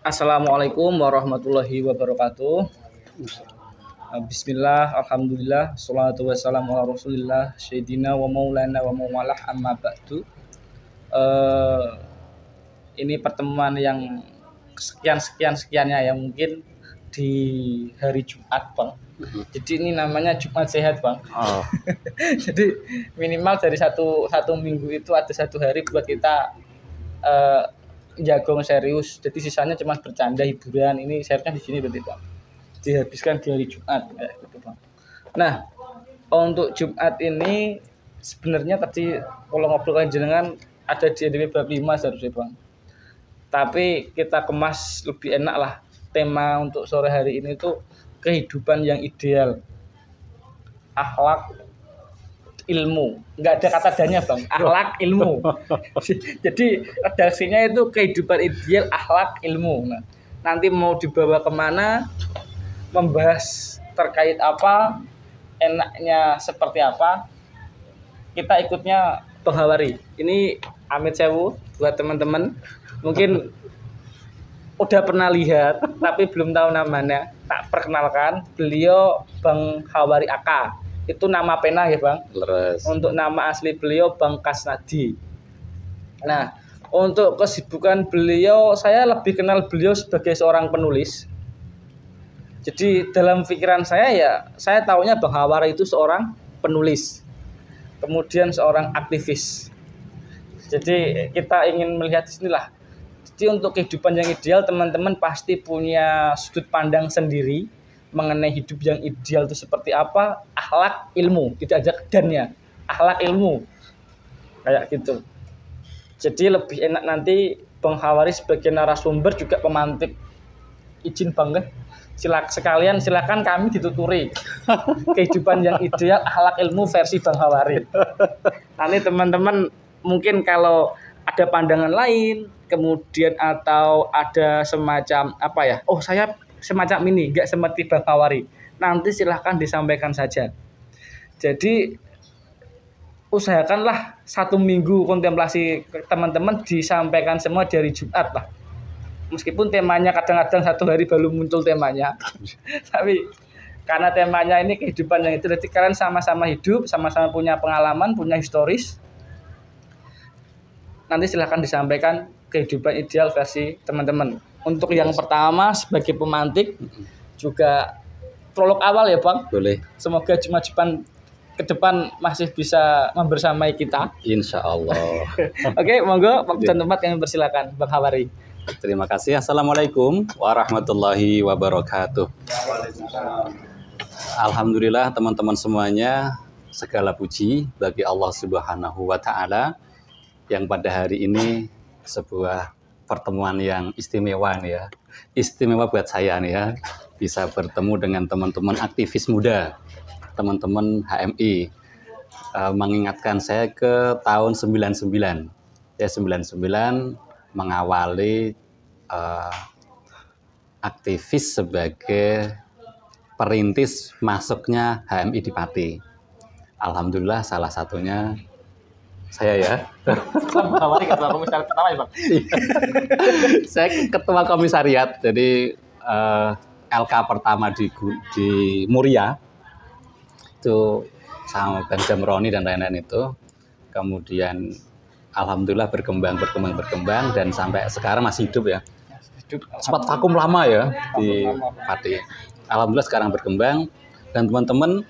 Assalamualaikum warahmatullahi wabarakatuh. Bismillah, alhamdulillah, salatu wassalamu ala rasulillah, syedina wa maulana wa mauwalah amma ba'du. Ini pertemuan yang sekiannya ya, mungkin di hari Jumat, Bang. Jadi ini namanya Jumat sehat, Bang. Oh. Jadi minimal dari satu minggu itu ada satu hari buat kita jagong serius. Jadi sisanya cuma bercanda hiburan. Ini seharusnya di sini berarti, Bang. Dihabiskan di hari Jumat ya, gitu, Bang. Nah, untuk Jumat ini sebenarnya tadi kalau ngobrol jenengan ada di NDP bab 5 seharusnya, Bang. Tapi kita kemas lebih enak lah. Tema untuk sore hari ini tuh kehidupan yang ideal. Akhlak, ilmu. Enggak ada kata danya, Bang. Akhlak, ilmu. Jadi redaksinya itu kehidupan ideal, akhlak, ilmu. Nah, nanti mau dibawa kemana, membahas terkait apa, enaknya seperti apa, kita ikutnya Bang Hawari. Ini amit sewu buat teman-teman. Mungkin udah pernah lihat tapi belum tahu namanya. Tak perkenalkan, beliau Bang Hawari AK. Itu nama pena ya, Bang. Leres. Untuk nama asli beliau Bang Kasnadi. Nah, untuk kesibukan beliau, saya lebih kenal beliau sebagai seorang penulis. Jadi dalam pikiran saya ya, saya taunya Bang Hawari itu seorang penulis, kemudian seorang aktivis. Jadi kita ingin melihat disinilah. Jadi untuk kehidupan yang ideal, teman-teman pasti punya sudut pandang sendiri mengenai hidup yang ideal itu seperti apa. Akhlak, ilmu, tidak ada kedannya. Akhlak, ilmu, kayak gitu. Jadi lebih enak nanti Bang Hawari sebagai narasumber juga pemantik. Izin Bang kan? Silakan kami dituturi kehidupan yang ideal, akhlak, ilmu versi Bang Hawari. Nanti teman-teman mungkin kalau ada pandangan lain, kemudian atau ada semacam apa ya? Oh, saya semacam ini, enggak seperti Bang Hawari. Nanti silahkan disampaikan saja. Jadi usahakanlah 1 minggu kontemplasi teman-teman disampaikan semua dari Jumat lah. Meskipun temanya kadang-kadang 1 hari baru muncul temanya. Tapi karena temanya ini kehidupan yang itu, jadi kalian sama-sama hidup, sama-sama punya pengalaman, punya historis. Nanti silahkan disampaikan kehidupan ideal versi teman-teman. Untuk yang pertama sebagai pemantik juga prolog awal ya, Bang. Boleh. Semoga Jumat ke depan masih bisa membersamai kita. Insya Allah. Oke, monggo waktu dan tempat kami persilakan, Bang Hawari. Terima kasih. Assalamualaikum warahmatullahi wabarakatuh. Alhamdulillah teman-teman semuanya, segala puji bagi Allah Subhanahu wa Ta'ala yang pada hari ini sebuah pertemuan yang istimewa nih ya. Istimewa buat saya nih ya, bisa bertemu dengan teman-teman aktivis muda, teman-teman HMI, mengingatkan saya ke tahun 99. Ya 99 mengawali aktivis sebagai perintis masuknya HMI di Pati. Alhamdulillah salah satunya saya ya. Bang Hawari ketua komisaris pertama ya, Bang? Saya ketua komisariat, jadi LK pertama di Muria itu sama Bang Jamroni dan lain-lain itu. Kemudian alhamdulillah berkembang dan sampai sekarang masih hidup ya. Sempat vakum lama ya di Pati. Alhamdulillah sekarang berkembang dan teman-teman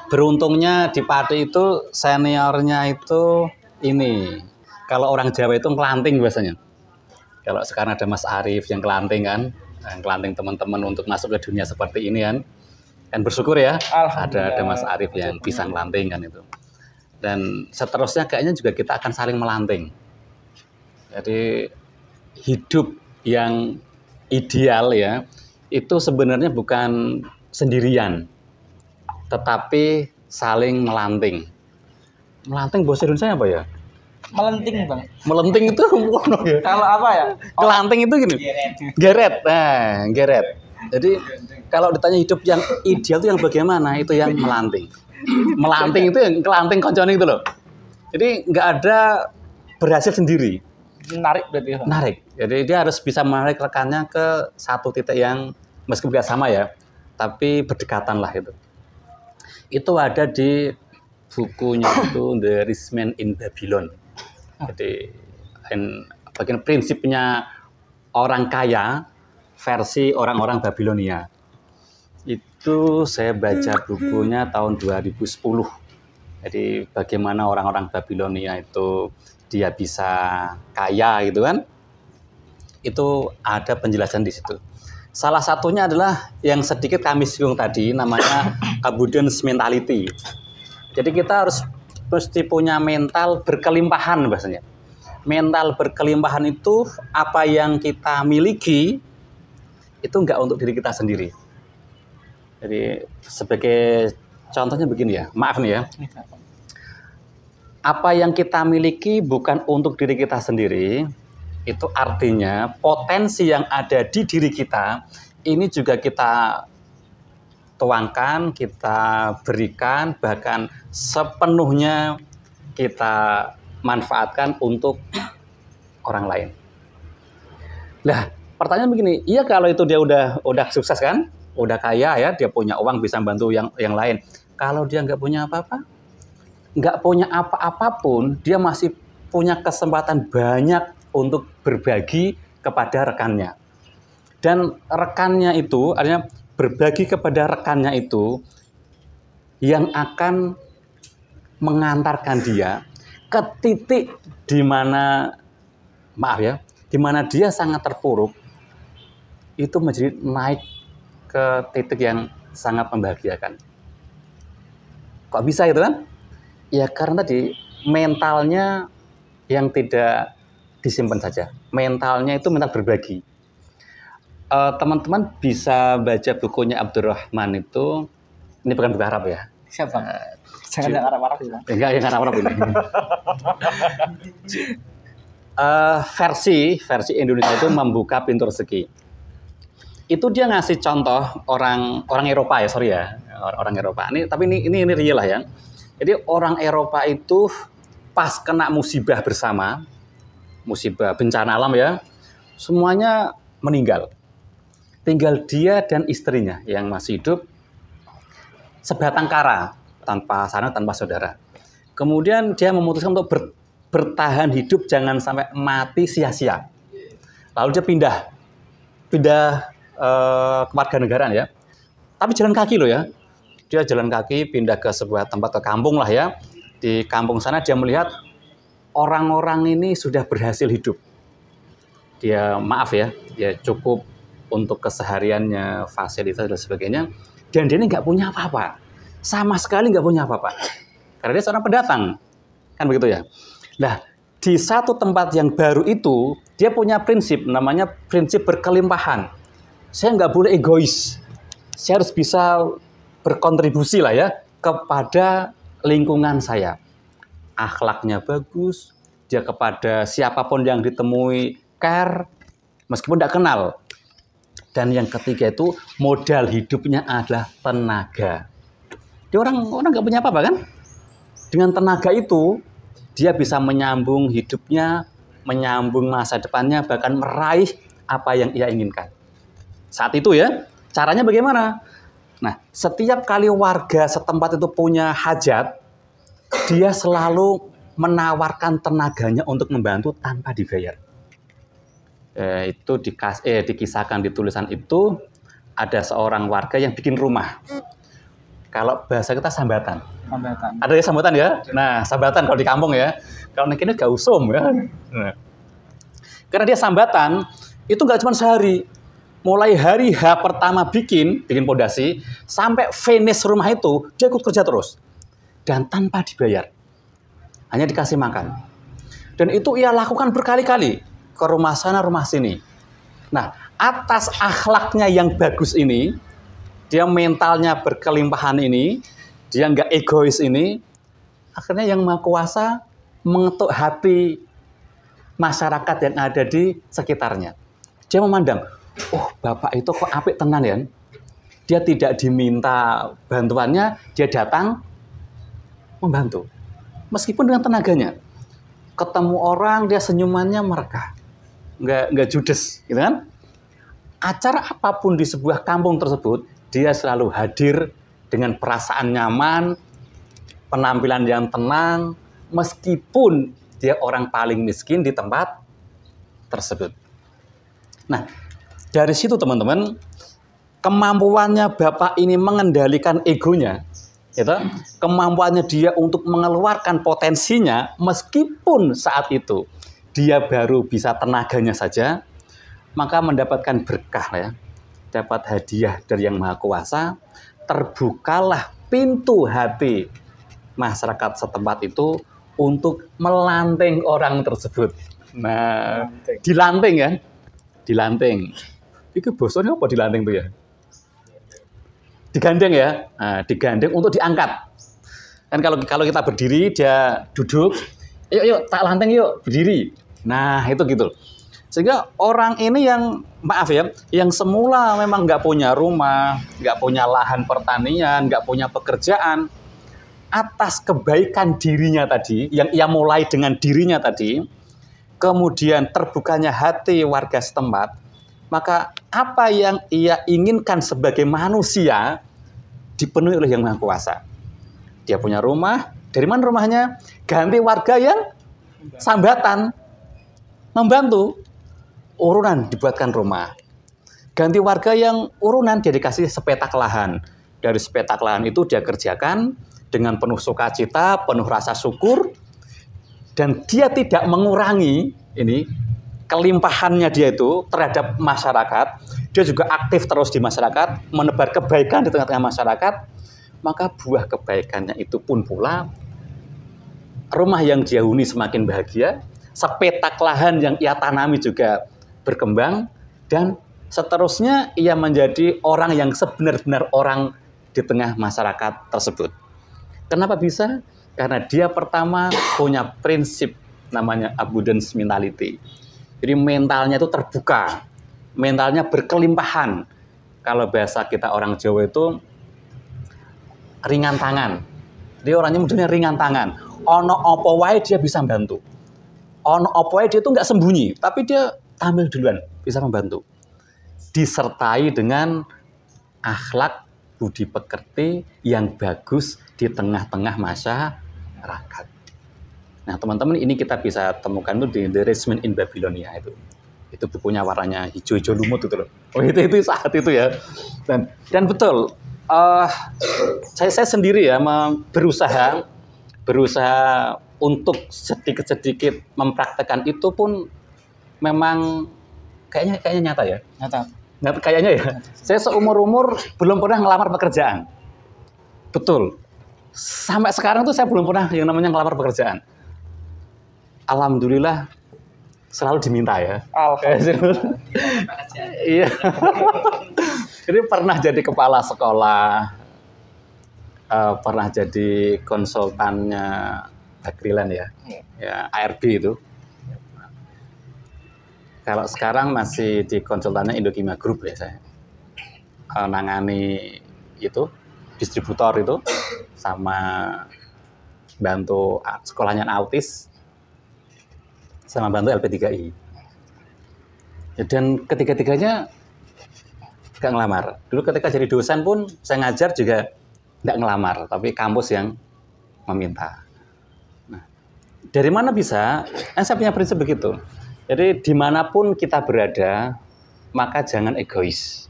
beruntungnya di Pati itu seniornya itu ini. Kalau orang Jawa itu ngelanting biasanya. Kalau sekarang ada Mas Arief yang ngelanting kan, yang ngelanting teman-teman untuk masuk ke dunia seperti ini kan. Dan bersyukur ya ada Mas Arief yang bisa ngelanting kan itu. Dan seterusnya kayaknya juga kita akan saling melanting. Jadi hidup yang ideal ya, itu sebenarnya bukan sendirian, tetapi saling melanting. Melanting bahasa Indonesia apa ya? Melenting, Bang. Melenting itu ya. Kalau apa ya? Kelanting itu gini. Geret. Nah, geret. Jadi kalau ditanya hidup yang ideal itu yang bagaimana? Itu yang melanting. Melanting itu yang kelanting koncone itu loh. Jadi nggak ada berhasil sendiri. menarik berarti. Menarik. Jadi dia harus bisa menarik rekannya ke satu titik yang meskipun nggak sama ya, tapi berdekatan lah itu. Itu ada di bukunya itu The Rich Man in Babylon. Jadi bagian prinsipnya orang kaya versi orang-orang Babilonia. Itu saya baca bukunya tahun 2010. Jadi bagaimana orang-orang Babilonia itu dia bisa kaya gitu kan. Itu ada penjelasan di situ. Salah satunya adalah yang sedikit kami singgung tadi, namanya abundance mentality. Jadi kita harus mesti punya mental berkelimpahan bahasanya. Mental berkelimpahan itu apa yang kita miliki itu enggak untuk diri kita sendiri. Jadi sebagai contohnya begini ya, maaf nih ya. Apa yang kita miliki bukan untuk diri kita sendiri, itu artinya potensi yang ada di diri kita, ini juga kita tuangkan, kita berikan, bahkan sepenuhnya kita manfaatkan untuk orang lain. Nah, pertanyaan begini, iya kalau itu dia udah sukses kan, udah kaya ya, dia punya uang bisa bantu yang lain. Kalau dia nggak punya apa-apa, nggak punya apa-apapun, dia masih punya kesempatan banyak untuk berbagi kepada rekannya. Dan rekannya itu, artinya berbagi kepada rekannya itu yang akan mengantarkan dia ke titik di mana, maaf ya, di mana dia sangat terpuruk, itu menjadi naik ke titik yang sangat membahagiakan. Kok bisa itu kan? Ya karena tadi mentalnya yang tidak disimpan saja. Mentalnya itu mental berbagi. Teman-teman bisa baca bukunya Abdurrahman itu, ini bukan buku Arab ya. Siapa? Jangan yang Arab-Arab ya. Enggak, yang Arab ini. Versi Indonesia itu membuka pintu rezeki. Itu dia ngasih contoh orang Eropa ya, sorry ya, orang Eropa. Ini real lah ya. Jadi orang Eropa itu pas kena musibah bersama, musibah bencana alam ya, semuanya meninggal. Tinggal dia dan istrinya yang masih hidup sebatang kara, tanpa sanak, tanpa saudara. Kemudian dia memutuskan untuk bertahan hidup, jangan sampai mati sia-sia. Lalu dia pindah kewarganegaraan ya. Tapi jalan kaki loh ya. Dia jalan kaki pindah ke sebuah tempat, ke kampung lah ya. Di kampung sana dia melihat orang-orang ini sudah berhasil hidup. Dia maaf ya, dia cukup untuk kesehariannya, fasilitas dan sebagainya. Dan dia ini nggak punya apa-apa. Sama sekali nggak punya apa-apa. Karena dia seorang pendatang. Kan begitu ya. Nah, di satu tempat yang baru itu, dia punya prinsip, namanya prinsip berkelimpahan. Saya nggak boleh egois. Saya harus bisa berkontribusi lah ya kepada lingkungan saya. Akhlaknya bagus, dia kepada siapapun yang ditemui care, meskipun tidak kenal. Dan yang ketiga itu modal hidupnya adalah tenaga. Dia orang nggak punya apa-apa kan? Dengan tenaga itu dia bisa menyambung hidupnya, menyambung masa depannya, bahkan meraih apa yang ia inginkan. Saat itu ya, caranya bagaimana? Nah, setiap kali warga setempat itu punya hajat, dia selalu menawarkan tenaganya untuk membantu tanpa dibayar. Itu dikisahkan di tulisan itu, ada seorang warga yang bikin rumah. Kalau bahasa kita sambatan. Ada ya sambatan ya? Nah, sambatan kalau di kampung ya. Kalau ini gak usum ya. Nah. Karena dia sambatan, itu nggak cuma sehari. Mulai hari H pertama bikin pondasi, sampai finish rumah itu, dia ikut kerja terus. Dan tanpa dibayar. Hanya dikasih makan. Dan itu ia lakukan berkali-kali. Ke rumah sana, rumah sini. Nah, atas akhlaknya yang bagus ini, dia mentalnya berkelimpahan ini, dia nggak egois ini, akhirnya yang Maha Kuasa mengetuk hati masyarakat yang ada di sekitarnya. Dia memandang, oh Bapak itu kok apik tenan ya. Dia tidak diminta bantuannya, dia datang membantu. Meskipun dengan tenaganya. ketemu orang dia senyumannya mereka, nggak judes, gitu kan? Acara apapun di sebuah kampung tersebut, dia selalu hadir dengan perasaan nyaman, penampilan yang tenang, meskipun dia orang paling miskin di tempat tersebut. Nah, dari situ teman-teman, kemampuannya Bapak ini mengendalikan egonya, gitu, kemampuannya dia untuk mengeluarkan potensinya meskipun saat itu dia baru bisa tenaganya saja, maka mendapatkan berkah ya, dapat hadiah dari Yang Maha Kuasa, terbukalah pintu hati masyarakat setempat itu untuk melanting orang tersebut. Nah, dilanting ya, dilanting. Itu bosnya apa dilanting tuh ya? Digandeng ya, nah, digandeng untuk diangkat. Kan kalau kita berdiri, dia duduk, yuk tak lanting yuk, berdiri. Nah itu gitu. Sehingga orang ini yang, maaf ya, yang semula memang nggak punya rumah, nggak punya lahan pertanian, nggak punya pekerjaan, atas kebaikan dirinya tadi, yang ia mulai dengan dirinya tadi, kemudian terbukanya hati warga setempat, maka apa yang ia inginkan sebagai manusia dipenuhi oleh Yang Maha Kuasa. Dia punya rumah, dari mana rumahnya? Ganti warga yang sambatan, membantu, urunan dibuatkan rumah. Ganti warga yang urunan, dia dikasih sepetak lahan. Dari sepetak lahan itu dia kerjakan dengan penuh sukacita, penuh rasa syukur, dan dia tidak mengurangi ini kelimpahannya dia itu terhadap masyarakat. Dia juga aktif terus di masyarakat, menebar kebaikan di tengah-tengah masyarakat. Maka buah kebaikannya itu pun pula, rumah yang dia huni semakin bahagia, sepetak lahan yang ia tanami juga berkembang, dan seterusnya ia menjadi orang yang sebenar-benar orang di tengah masyarakat tersebut. Kenapa bisa? Karena dia pertama punya prinsip namanya abundance mentality. Jadi mentalnya itu terbuka, mentalnya berkelimpahan. Kalau bahasa kita orang Jawa itu ringan tangan. Dia orangnya modelnya ringan tangan. Ono opo wae dia bisa bantu. Ono opo wae dia itu nggak sembunyi, tapi dia tampil duluan, bisa membantu. Disertai dengan akhlak budi pekerti yang bagus di tengah-tengah masyarakat. Nah, teman-teman, ini kita bisa temukan itu di The Rich Man in Babylonia itu. Itu bukunya warnanya hijau-hijau lumut itu loh. Oh, itu saat itu ya. Dan betul, saya sendiri ya berusaha untuk sedikit-sedikit mempraktekkan itu pun memang kayaknya nyata ya. Nyata kayaknya ya. Saya seumur-umur belum pernah ngelamar pekerjaan. Betul. Sampai sekarang tuh saya belum pernah yang namanya ngelamar pekerjaan. Alhamdulillah selalu diminta ya. Alhamdulillah. Iya. Jadi pernah jadi kepala sekolah, pernah jadi konsultannya Bakrilan ya, ARB itu. Kalau sekarang masih di konsultannya Indokimia Group ya saya. Nangani itu, distributor itu, sama bantu sekolahnya autis, sama bantu LP3I. Dan ketiga-tiganya gak ngelamar. Dulu ketika jadi dosen pun saya ngajar juga gak ngelamar, tapi kampus yang meminta. Nah, dari mana bisa? Saya punya prinsip begitu. Jadi dimanapun kita berada, maka jangan egois.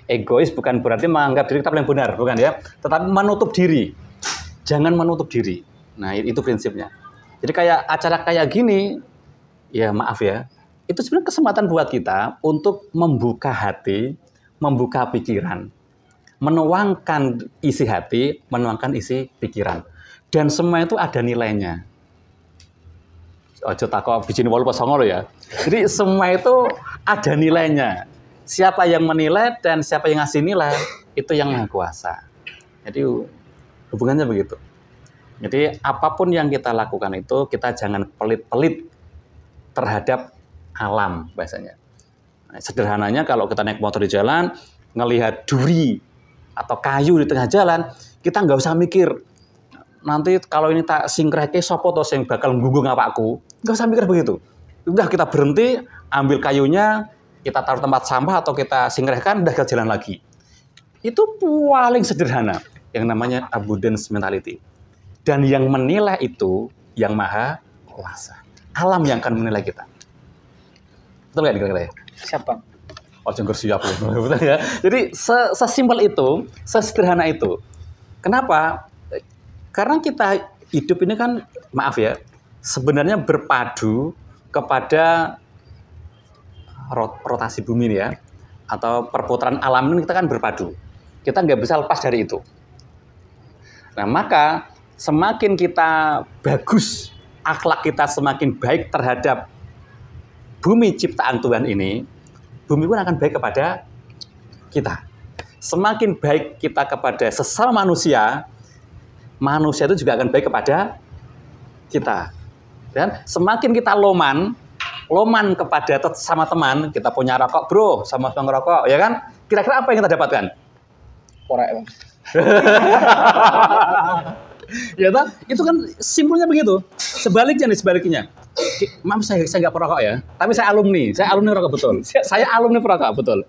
Egois bukan berarti menganggap diri kita paling benar, bukan ya. Tetapi menutup diri. Jangan menutup diri. Nah, itu prinsipnya. Jadi kayak acara kayak gini, ya maaf ya, itu sebenarnya kesempatan buat kita untuk membuka hati, membuka pikiran, menuangkan isi hati, menuangkan isi pikiran. Dan semua itu ada nilainya. Ojo takok bijine 8 pas 9 ya. Jadi semua itu ada nilainya. Siapa yang menilai dan siapa yang ngasih nilai, itu yang Maha Kuasa. Jadi hubungannya begitu. Jadi apapun yang kita lakukan itu, kita jangan pelit-pelit terhadap alam bahasanya. Nah, sederhananya kalau kita naik motor di jalan, ngelihat duri atau kayu di tengah jalan, kita nggak usah mikir nanti kalau ini tak singkreke sopo to sing bakal nggunggung awakku. Enggak usah mikir begitu. Udah kita berhenti, ambil kayunya, kita taruh tempat sampah atau kita singkrehkan, udah kita jalan lagi. Itu paling sederhana yang namanya abundance mentality. Dan yang menilai itu yang maha kuasa. Alam yang akan menilai kita. Betul nggak kira-kira ya? Siapa? Oh, jengker siap loh. Betul ya. Jadi sesimpel itu, sesederhana itu. Kenapa? Karena kita hidup ini kan, maaf ya, sebenarnya berpadu kepada rotasi bumi ya, atau perputaran alam ini kita kan berpadu. Kita nggak bisa lepas dari itu. Nah, maka semakin kita bagus, akhlak kita semakin baik terhadap bumi ciptaan Tuhan ini, bumi pun akan baik kepada kita. Semakin baik kita kepada sesama manusia, manusia itu juga akan baik kepada kita. Dan semakin kita loman kepada sama teman, kita punya rokok bro, sama-sama ngerokok, ya kan? Kira-kira apa yang kita dapatkan? Korek, Bang. Ya toh? Itu kan simpelnya begitu. Sebaliknya. Maaf saya nggak perokok ya, tapi saya alumni rokok betul. Saya alumni perokok betul.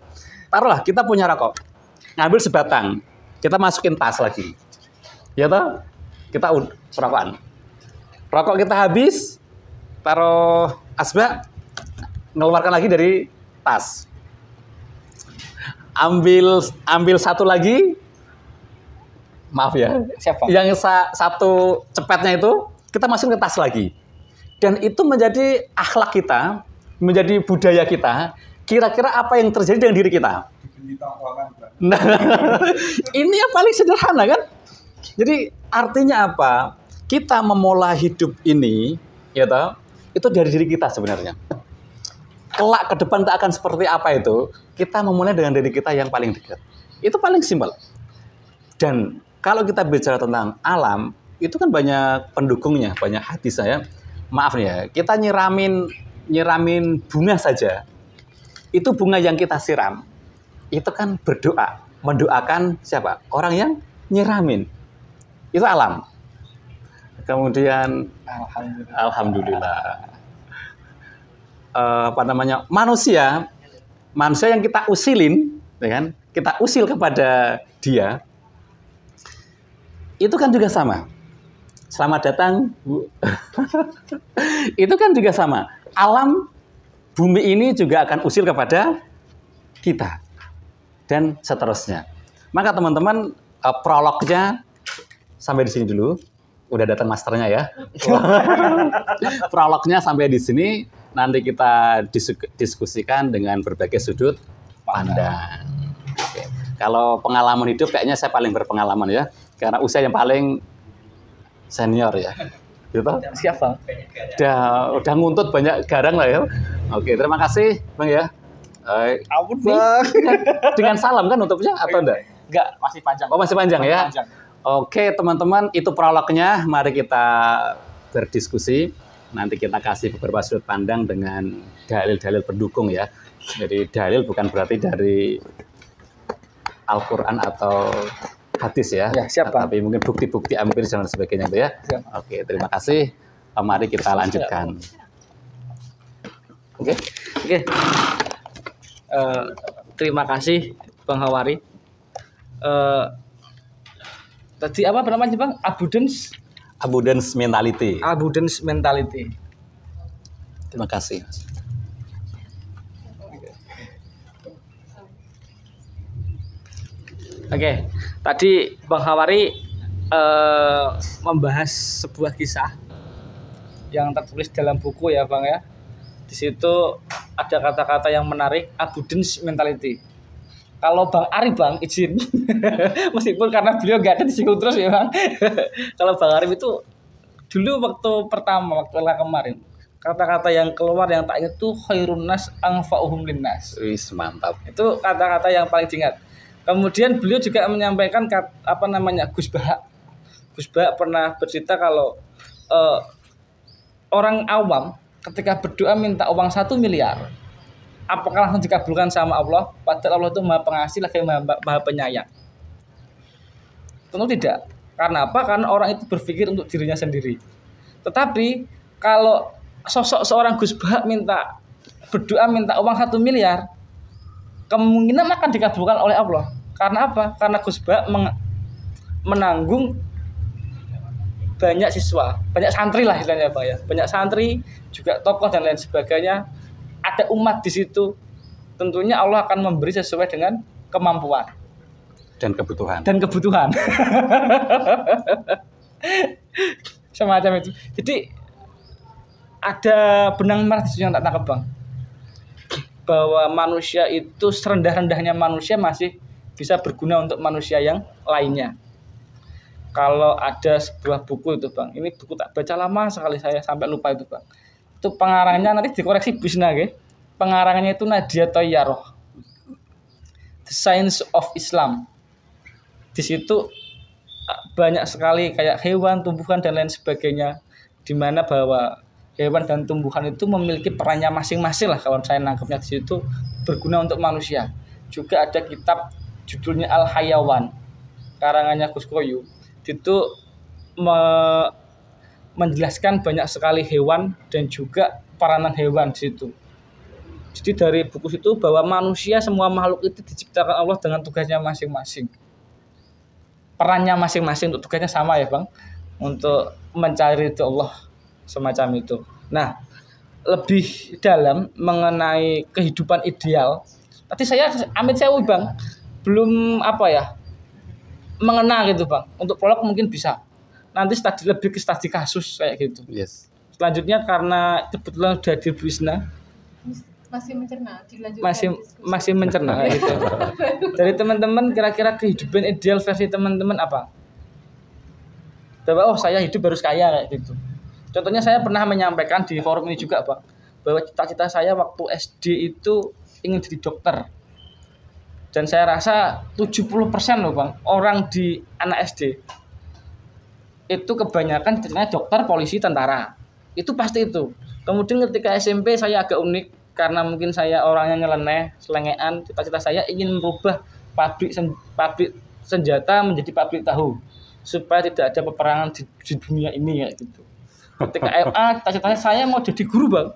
Taruhlah kita punya rokok, ngambil sebatang, kita masukin tas lagi. Ya toh? Kita perokokan. Rokok kita habis, taruh asbak, ngeluarkan lagi dari tas. Ambil satu lagi, maaf ya. Siapa? Yang satu cepetnya itu kita masukin ke tas lagi. Dan itu menjadi akhlak kita, menjadi budaya kita. Kira-kira apa yang terjadi dengan diri kita? Nah, ini yang paling sederhana kan? Jadi artinya apa? Kita memulai hidup ini, ya toh, itu dari diri kita sebenarnya. Kelak ke depan tak akan seperti apa itu? Kita memulai dengan diri kita yang paling dekat. Itu paling simpel. Dan kalau kita bicara tentang alam, itu kan banyak pendukungnya, banyak hadis saya. Maaf nih ya, kita nyiramin bunga saja. Itu bunga yang kita siram, itu kan berdoa, mendoakan siapa? Orang yang nyiramin. Itu alam. Kemudian alhamdulillah. Manusia yang kita usilin, ya kan? Kita usil kepada dia. Itu kan juga sama. Selamat datang, Bu. Itu kan juga sama. Alam bumi ini juga akan usil kepada kita. Dan seterusnya. Maka teman-teman, prolognya sampai di sini dulu. Udah datang masternya ya. Prolognya sampai di sini. Nanti kita diskusikan dengan berbagai sudut pandang. Oke. Kalau pengalaman hidup kayaknya saya paling berpengalaman ya. Karena usia yang paling senior ya. Gitu. Siapa? Udah nguntut banyak garang lah ya. Oke, terima kasih Bang ya. Ampun Bang. Dengan salam kan nutupnya atau enggak? Enggak, masih panjang. Oh, masih panjang ya. Panjang. Oke, teman-teman, itu prolognya. Mari kita berdiskusi. Nanti kita kasih beberapa sudut pandang dengan dalil-dalil pendukung ya. Jadi dalil bukan berarti dari Al-Qur'an atau hadis ya. Ya, siap, Bang. Tapi mungkin bukti-bukti empiris dan sebagainya itu ya. Siap. Oke, terima kasih. Mari kita lanjutkan. Oke. Terima kasih Bang Hawari. Tadi apa namanya Bang? Abundance mentality. Abundance mentality. Terima kasih. Oke, tadi Bang Hawari membahas sebuah kisah yang tertulis dalam buku ya Bang ya. Di situ ada kata-kata yang menarik, abundance mentality. Kalau Bang Arif Bang izin, meskipun karena beliau nggak ada disinggung terus ya Bang. Kalau Bang Arif itu dulu waktu kemarin, kata-kata yang keluar yang tak ingat tuh khairun nas anfa'uhum linnas. Wis mantap. Itu kata-kata yang paling diingat. Kemudian beliau juga menyampaikan Gus Bahak. Gus Bahak pernah bercerita kalau orang awam ketika berdoa minta uang 1 miliar, apakah langsung dikabulkan sama Allah? Padahal Allah itu Maha Pengasih lagi Maha Penyayang. Tentu tidak. Karena apa? Karena orang itu berpikir untuk dirinya sendiri. Tetapi kalau sosok seorang Gus Bah berdoa minta uang 1 miliar, kemungkinan akan dikabulkan oleh Allah. Karena apa? Karena Gus Bah menanggung banyak siswa, banyak santri lah istilahnya Pak ya. Banyak santri, juga tokoh dan lain sebagainya. Ada umat di situ. Tentunya Allah akan memberi sesuai dengan kemampuan dan kebutuhan. Semacam itu. Jadi ada benang merah di situ yang tak tangkap Bang. Bahwa manusia itu serendah-rendahnya manusia masih bisa berguna untuk manusia yang lainnya. Kalau ada sebuah buku itu Bang, ini buku tak baca lama sekali, saya sampai lupa itu Bang. Itu pengarangnya nanti dikoreksi Bisna ya. Pengarangnya itu Nadia Tayyaroh, The Science of Islam. Di situ banyak sekali kayak hewan, tumbuhan dan lain sebagainya, di mana bahwa hewan dan tumbuhan itu memiliki perannya masing-masing lah kalau saya nangkepnya di situ, berguna untuk manusia. Juga ada kitab judulnya Al Hayawan, karangannya Gus Koyu. Itu menjelaskan banyak sekali hewan dan juga peranan hewan di situ. Jadi dari buku itu bahwa manusia, semua makhluk itu diciptakan Allah dengan tugasnya masing-masing. Perannya masing-masing, untuk tugasnya sama ya Bang, untuk mencari itu Allah, semacam itu. Nah, lebih dalam mengenai kehidupan ideal, tadi saya amit sewu Bang, belum mengenal gitu Bang. Untuk prolog mungkin bisa. Nanti lebih ke studi kasus kayak gitu. Yes. Selanjutnya karena kebetulan sudah di Bisna, masih mencerna, masih mencerna gitu. Dari teman-teman kira-kira kehidupan ideal versi teman-teman apa? Bahwa saya hidup harus kaya kayak gitu. Contohnya saya pernah menyampaikan di forum ini juga Pak, bahwa cita-cita saya waktu SD itu ingin jadi dokter. Dan saya rasa 70% loh Bang, orang di anak SD itu kebanyakan ceritanya dokter, polisi, tentara. Itu pasti itu. Kemudian ketika SMP saya agak unik, karena mungkin saya orangnya nyeleneh, selengean. Cita-cita saya ingin merubah pabrik senjata menjadi pabrik tahu, supaya tidak ada peperangan di dunia ini kayak gitu. Ketika MA, cita-cita saya mau jadi guru Bang.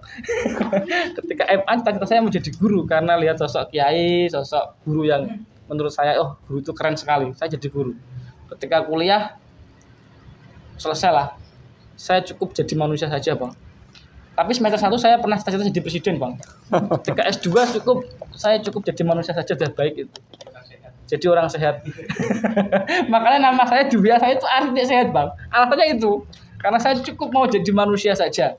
Ketika MA, cita-cita saya mau jadi guru karena lihat sosok kiai, sosok guru yang menurut saya, oh guru itu keren sekali. Saya jadi guru. Ketika kuliah, selesai lah. Saya cukup jadi manusia saja Bang. Tapi semester 1 saya pernah cita-cita jadi presiden Bang. Ketika S2 saya cukup jadi manusia saja, sudah baik itu. Jadi orang sehat. Makanya nama saya di WA saya itu artinya sehat Bang. Alasannya itu. Karena saya cukup mau jadi manusia saja.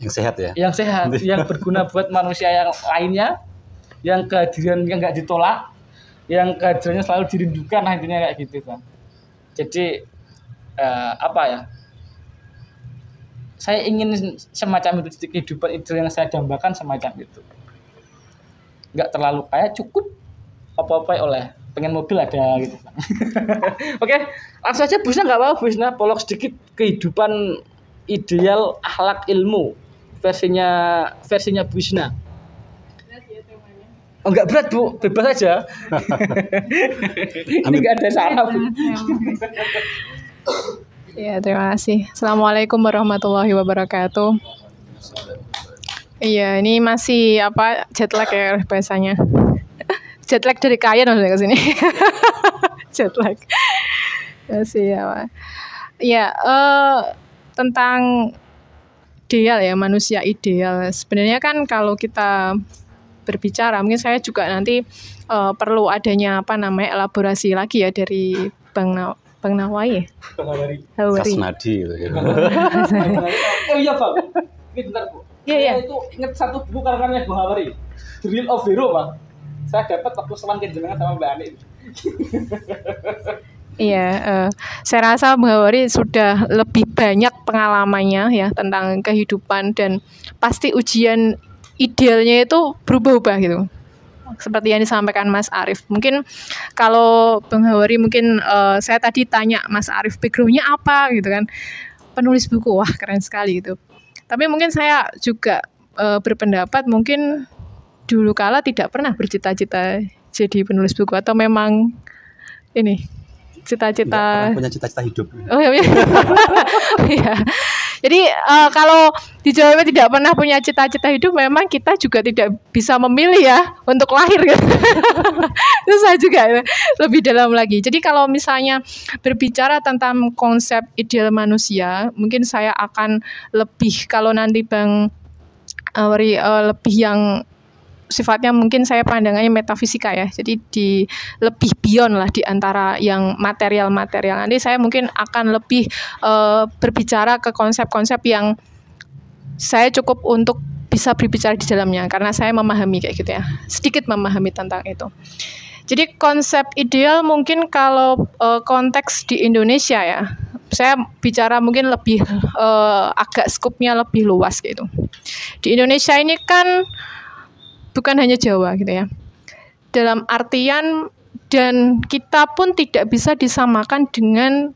Yang sehat ya? Yang sehat, yang berguna buat manusia yang lainnya, yang kehadirannya nggak ditolak, yang kehadirannya selalu dirindukan, nah intinya kayak gitu Bang. Jadi saya ingin semacam itu, kehidupan ideal yang saya dambakan semacam itu. Nggak terlalu kaya, cukup apa-apa oleh, pengen mobil ada gitu. Oke, langsung aja Busna, nggak apa-apa Busna, polok sedikit kehidupan ideal akhlak ilmu versinya Busna. Berat ya temanya. Oh nggak berat Bu, bebas aja. Ini nggak ada saraf. Ya, terima kasih. Assalamualaikum warahmatullahi wabarakatuh. Iya, ini masih jet lag ya bahasanya. Jet lag dari kaya dong ke sini. Jet lag. Masih apa? Ya, tentang ideal ya, manusia ideal. Sebenarnya kan kalau kita berbicara, mungkin saya juga nanti perlu adanya elaborasi lagi ya dari Bang Nawai. Kasnadi gitu. Oh iya Bang, ini bentar Bu. Iya. Itu ingat satu buku karangannya Bang Hawari, The Real of Hero Bang. Saya dapat waktu selang kenjenengan sama Mbak Ani. Iya, saya rasa Bang Hawari sudah lebih banyak pengalamannya ya tentang kehidupan, dan pasti ujian idealnya itu berubah-ubah gitu. Seperti yang disampaikan Mas Arief. Mungkin kalau Bang Hawari saya tadi tanya Mas Arief background-nya apa gitu kan. Penulis buku, wah keren sekali gitu. Tapi mungkin saya juga berpendapat mungkin dulu kala tidak pernah bercita-cita jadi penulis buku, atau memang ini cita-cita. Nggak pernah punya cita-cita hidup. Oh iya. Iya. Jadi kalau dijawabnya tidak pernah punya cita-cita hidup, memang kita juga tidak bisa memilih ya untuk lahir gitu. Susah juga ya, lebih dalam lagi. Jadi kalau misalnya berbicara tentang konsep ideal manusia, mungkin saya akan lebih, kalau nanti Bang Wari lebih yang sifatnya mungkin saya pandangannya metafisika ya. Jadi lebih beyond lah di antara yang material-material. Nanti saya mungkin akan lebih berbicara ke konsep-konsep yang saya cukup untuk bisa berbicara di dalamnya karena saya memahami kayak gitu ya. Sedikit memahami tentang itu. Jadi konsep ideal mungkin kalau konteks di Indonesia ya. Saya bicara mungkin lebih agak skupnya lebih luas gitu. Di Indonesia ini kan bukan hanya Jawa gitu ya. Dalam artian dan kita pun tidak bisa disamakan dengan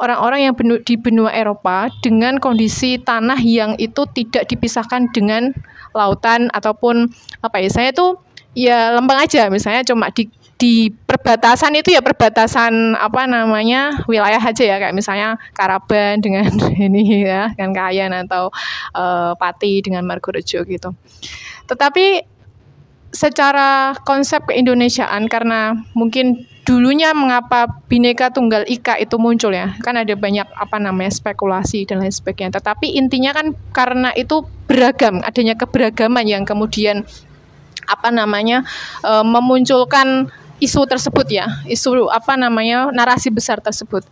orang-orang yang di benua Eropa dengan kondisi tanah yang itu tidak dipisahkan dengan lautan ataupun apa ya. Saya tuh ya lempeng aja misalnya cuma di perbatasan itu ya perbatasan apa namanya wilayah aja ya kayak misalnya Karaban dengan ini ya dengan Kayan atau Pati dengan Margorejo gitu. Tetapi secara konsep keindonesiaan karena mungkin dulunya mengapa Bhinneka Tunggal Ika itu muncul ya kan ada banyak apa namanya spekulasi dan lain sebagainya, tetapi intinya kan karena itu beragam, adanya keberagaman yang kemudian apa namanya memunculkan isu tersebut ya, isu apa namanya narasi besar tersebut.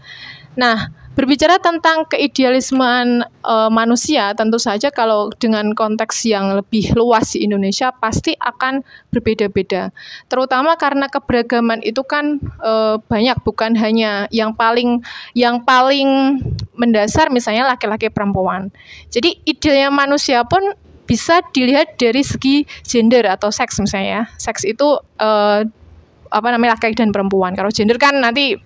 Nah, berbicara tentang keidealismean manusia, tentu saja kalau dengan konteks yang lebih luas di Indonesia pasti akan berbeda-beda. Terutama karena keberagaman itu kan banyak, bukan hanya yang paling mendasar misalnya laki-laki perempuan. Jadi idealnya manusia pun bisa dilihat dari segi gender atau seks misalnya ya. Seks itu apa namanya laki-laki dan perempuan. Kalau gender kan nanti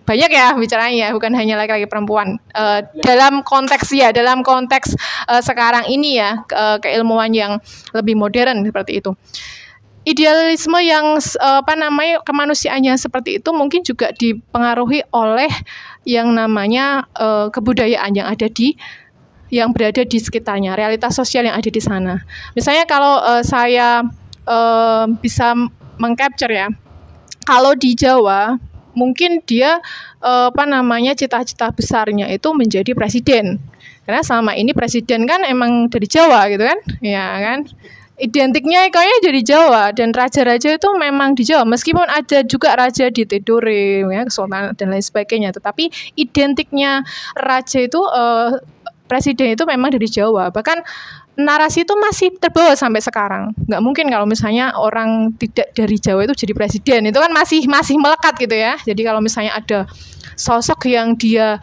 banyak ya bicaranya, bukan hanya laki-laki perempuan. Dalam konteks sekarang ini ya keilmuan yang lebih modern seperti itu. Idealisme yang apa namanya kemanusiaannya seperti itu mungkin juga dipengaruhi oleh yang namanya kebudayaan yang berada di sekitarnya, realitas sosial yang ada di sana. Misalnya kalau saya bisa mengcapture ya, kalau di Jawa mungkin dia apa namanya cita-cita besarnya itu menjadi presiden. Karena selama ini presiden kan emang dari Jawa gitu kan. Ya kan? Identiknya kayaknya jadi Jawa dan raja-raja itu memang di Jawa. Meskipun ada juga raja di Tidore ya, Kesultanan dan lain sebagainya, tetapi identiknya raja itu presiden itu memang dari Jawa. Bahkan narasi itu masih terbawa sampai sekarang. Nggak mungkin kalau misalnya orang tidak dari Jawa itu jadi presiden. Itu kan masih melekat gitu ya. Jadi kalau misalnya ada sosok yang dia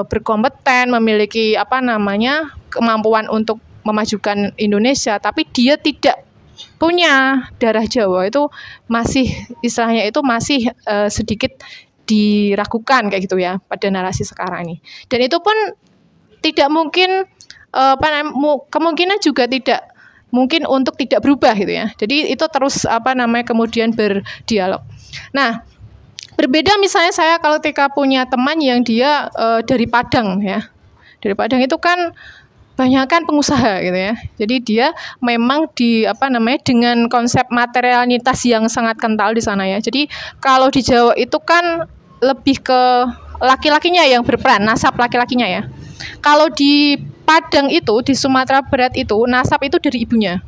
berkompeten, memiliki apa namanya kemampuan untuk memajukan Indonesia, tapi dia tidak punya darah Jawa, itu masih istilahnya itu masih sedikit diragukan kayak gitu ya pada narasi sekarang ini. Dan itu pun tidak mungkin kemungkinan juga tidak mungkin untuk tidak berubah gitu ya. Jadi itu terus apa namanya kemudian berdialog. Nah, berbeda misalnya saya kalau ketika punya teman yang dia dari Padang ya. Dari Padang itu kan banyak kan pengusaha gitu ya. Jadi dia memang dengan konsep materialitas yang sangat kental di sana ya. Jadi kalau di Jawa itu kan lebih ke laki-lakinya yang berperan, nasab laki-lakinya ya. Kalau di Padang itu, di Sumatera Barat itu, nasab itu dari ibunya.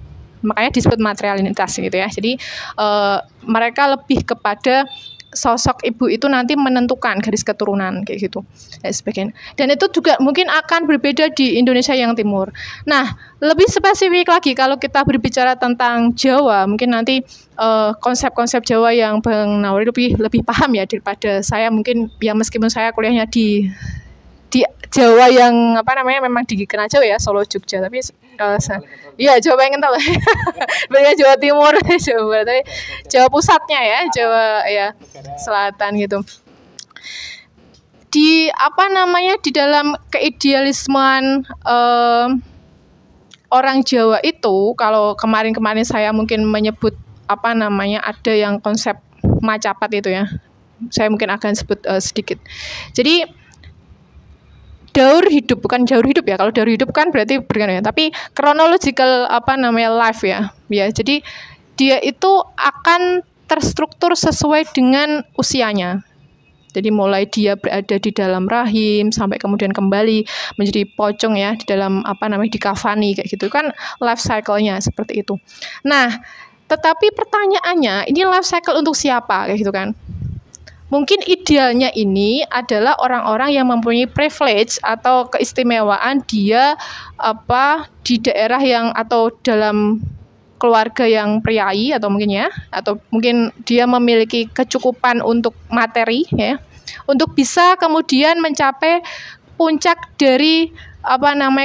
Makanya disebut materialitas gitu ya. Jadi mereka lebih kepada sosok ibu itu nanti menentukan garis keturunan kayak gitu dan sebagainya. Dan itu juga mungkin akan berbeda di Indonesia yang timur. Nah, lebih spesifik lagi kalau kita berbicara tentang Jawa, mungkin nanti konsep-konsep Jawa yang Bang Nawari lebih paham ya daripada saya mungkin ya meskipun saya kuliahnya di Jawa yang apa namanya memang di Kena Jawa ya, Solo, Jogja, tapi iya Jawa yang kental bukan Jawa Timur, Jawa tapi Jawa pusatnya ya, Jawa ya selatan gitu. Di apa namanya di dalam keidealismean orang Jawa itu, kalau kemarin saya mungkin menyebut apa namanya ada yang konsep Macapat itu ya. saya mungkin akan sebut sedikit. Jadi daur hidup, bukan daur hidup ya. Kalau daur hidup kan berarti ya. Tapi chronological life ya. Ya, jadi dia itu akan terstruktur sesuai dengan usianya. Jadi mulai dia berada di dalam rahim sampai kemudian kembali menjadi pocong ya di dalam dikafani kayak gitu kan, life cycle-nya seperti itu. Nah, tetapi pertanyaannya, ini life cycle untuk siapa kayak gitu kan? Mungkin idealnya ini adalah orang-orang yang mempunyai privilege atau keistimewaan dia di daerah yang atau dalam keluarga yang priai atau mungkin dia memiliki kecukupan untuk materi ya, untuk bisa kemudian mencapai puncak dari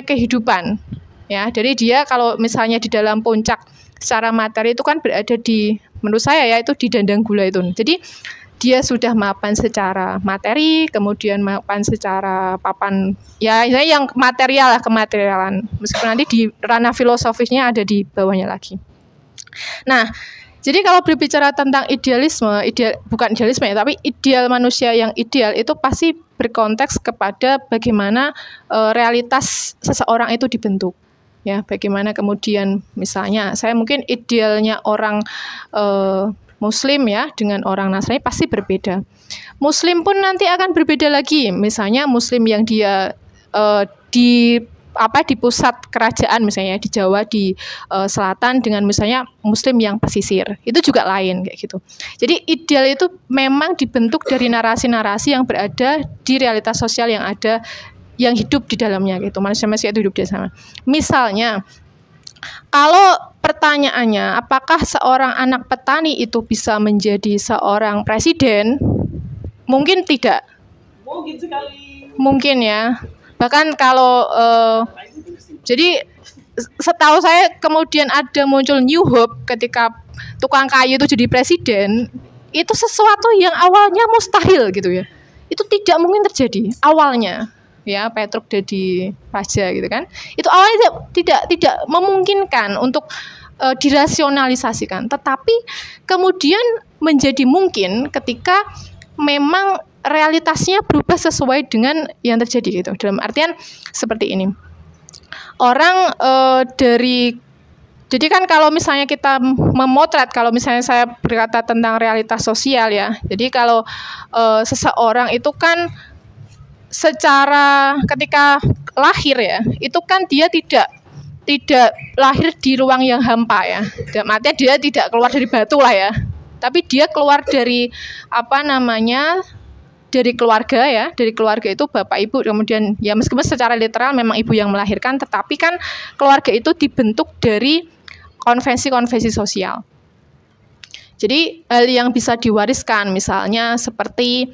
kehidupan ya. Jadi dia kalau misalnya di dalam puncak secara materi itu kan berada di, menurut saya ya, itu di dandang gula itu. Jadi dia sudah mapan secara materi, kemudian mapan secara papan ya yang material lah, kematerialan. Meskipun nanti di ranah filosofisnya ada di bawahnya lagi. Nah, jadi kalau berbicara tentang bukan idealisme ya, tapi ideal manusia yang ideal itu pasti berkonteks kepada bagaimana realitas seseorang itu dibentuk. Ya, bagaimana kemudian misalnya saya mungkin idealnya orang Muslim ya dengan orang Nasrani pasti berbeda. Muslim pun nanti akan berbeda lagi. Misalnya Muslim yang dia di pusat kerajaan misalnya di Jawa di selatan dengan misalnya Muslim yang pesisir, itu juga lain kayak gitu. Jadi ideal itu memang dibentuk dari narasi-narasi yang berada di realitas sosial yang ada, yang hidup di dalamnya gitu. Manusia-manusia itu hidup di sana. Misalnya kalau pertanyaannya, apakah seorang anak petani itu bisa menjadi seorang presiden? Mungkin tidak. Mungkin sekali. Mungkin ya. Bahkan kalau jadi setahu saya kemudian ada muncul New Hope ketika tukang kayu itu jadi presiden, itu sesuatu yang awalnya mustahil gitu ya. Itu tidak mungkin terjadi awalnya. Ya, Petruk jadi raja gitu kan. Itu awalnya tidak memungkinkan untuk dirasionalisasikan, tetapi kemudian menjadi mungkin ketika memang realitasnya berubah sesuai dengan yang terjadi gitu. Dalam artian seperti ini. Orang jadi kan kalau misalnya kita memotret, kalau misalnya saya berkata tentang realitas sosial ya. Jadi kalau seseorang itu kan secara ketika lahir ya, itu kan dia tidak lahir di ruang yang hampa ya. Dalam artian dia tidak keluar dari batu lah ya. Tapi dia keluar dari dari keluarga ya. Dari keluarga itu bapak ibu, kemudian ya meskipun secara literal memang ibu yang melahirkan, tetapi kan keluarga itu dibentuk dari konvensi-konvensi sosial. Jadi hal yang bisa diwariskan misalnya seperti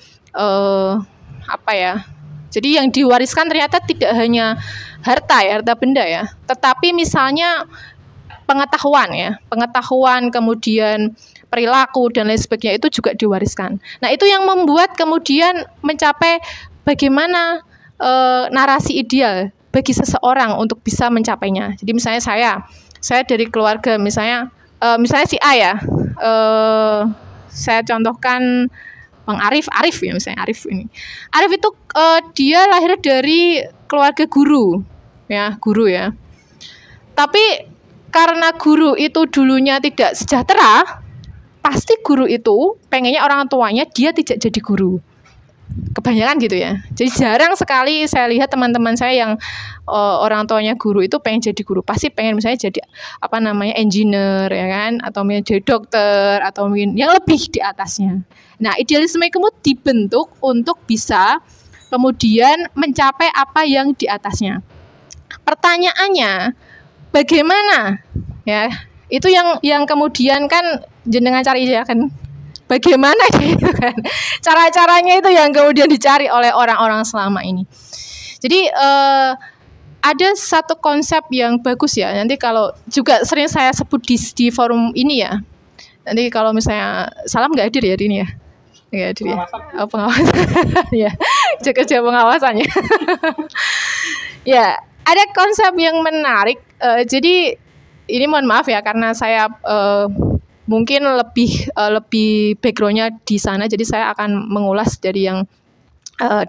jadi yang diwariskan ternyata tidak hanya harta benda ya, tetapi misalnya pengetahuan kemudian perilaku dan lain sebagainya itu juga diwariskan. Nah, itu yang membuat kemudian mencapai bagaimana narasi ideal bagi seseorang untuk bisa mencapainya. Jadi misalnya saya dari keluarga misalnya si A ya, saya contohkan Bang Arif ya, misalnya Arif ini. Arif itu dia lahir dari keluarga guru ya. Tapi karena guru itu dulunya tidak sejahtera, pasti guru itu pengennya orang tuanya dia tidak jadi guru. Kebanyakan gitu ya. Jadi jarang sekali saya lihat teman-teman saya yang orang tuanya guru itu pengen jadi guru. Pasti pengen misalnya jadi engineer ya kan, atau menjadi dokter, atau mungkin yang lebih di atasnya. Nah, idealisme itu dibentuk untuk bisa kemudian mencapai apa yang di atasnya. Pertanyaannya, bagaimana? Ya, itu yang kemudian kan jenengan cari ya kan. Bagaimana gitu kan? Cara-caranya itu yang kemudian dicari oleh orang-orang selama ini. Jadi ada satu konsep yang bagus ya. Nanti kalau juga sering saya sebut di forum ini ya. Nanti kalau misalnya Salam nggak hadir ya hari ini ya? Nggak hadir ya? Pengawasan. Ya, kerja pengawasannya. Ya, ada konsep yang menarik. Jadi ini mohon maaf ya karena saya mungkin lebih backgroundnya di sana. Jadi saya akan mengulas dari yang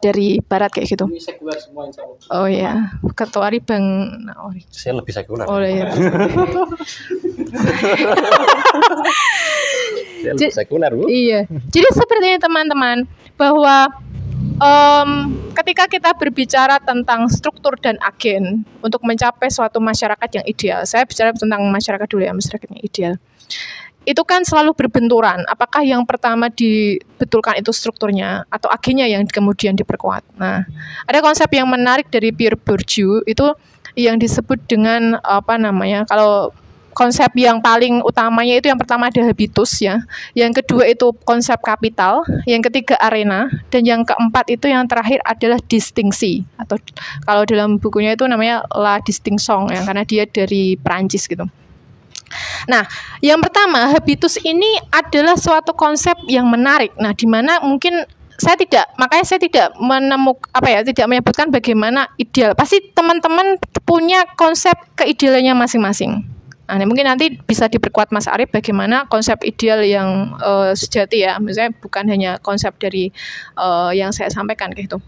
dari barat kayak gitu. Ini sekuler semua insya Allah. Oh ya, ketua Bang Naori. Saya lebih sekuler. Oh ya. Saya lebih sekuler, Bu. Iya. Jadi seperti ini teman-teman, bahwa ketika kita berbicara tentang struktur dan agen untuk mencapai suatu masyarakat yang ideal, saya bicara tentang masyarakat dulu ya, masyarakat yang ideal. Itu kan selalu berbenturan. Apakah yang pertama dibetulkan itu strukturnya atau agennya yang kemudian diperkuat. Nah, ada konsep yang menarik dari Pierre Bourdieu itu yang disebut dengan kalau konsep yang paling utamanya itu yang pertama ada habitus ya, yang kedua itu konsep kapital, yang ketiga arena, dan yang keempat itu yang terakhir adalah distingsi, atau kalau dalam bukunya itu namanya La Distinction ya, karena dia dari Perancis gitu. Nah, yang pertama habitus ini adalah suatu konsep yang menarik. Nah, di mana mungkin makanya saya tidak tidak menyebutkan bagaimana ideal. Pasti teman-teman punya konsep keidealannya masing-masing. Nah, mungkin nanti bisa diperkuat Mas Arif bagaimana konsep ideal yang sejati ya, misalnya bukan hanya konsep dari yang saya sampaikan gitu.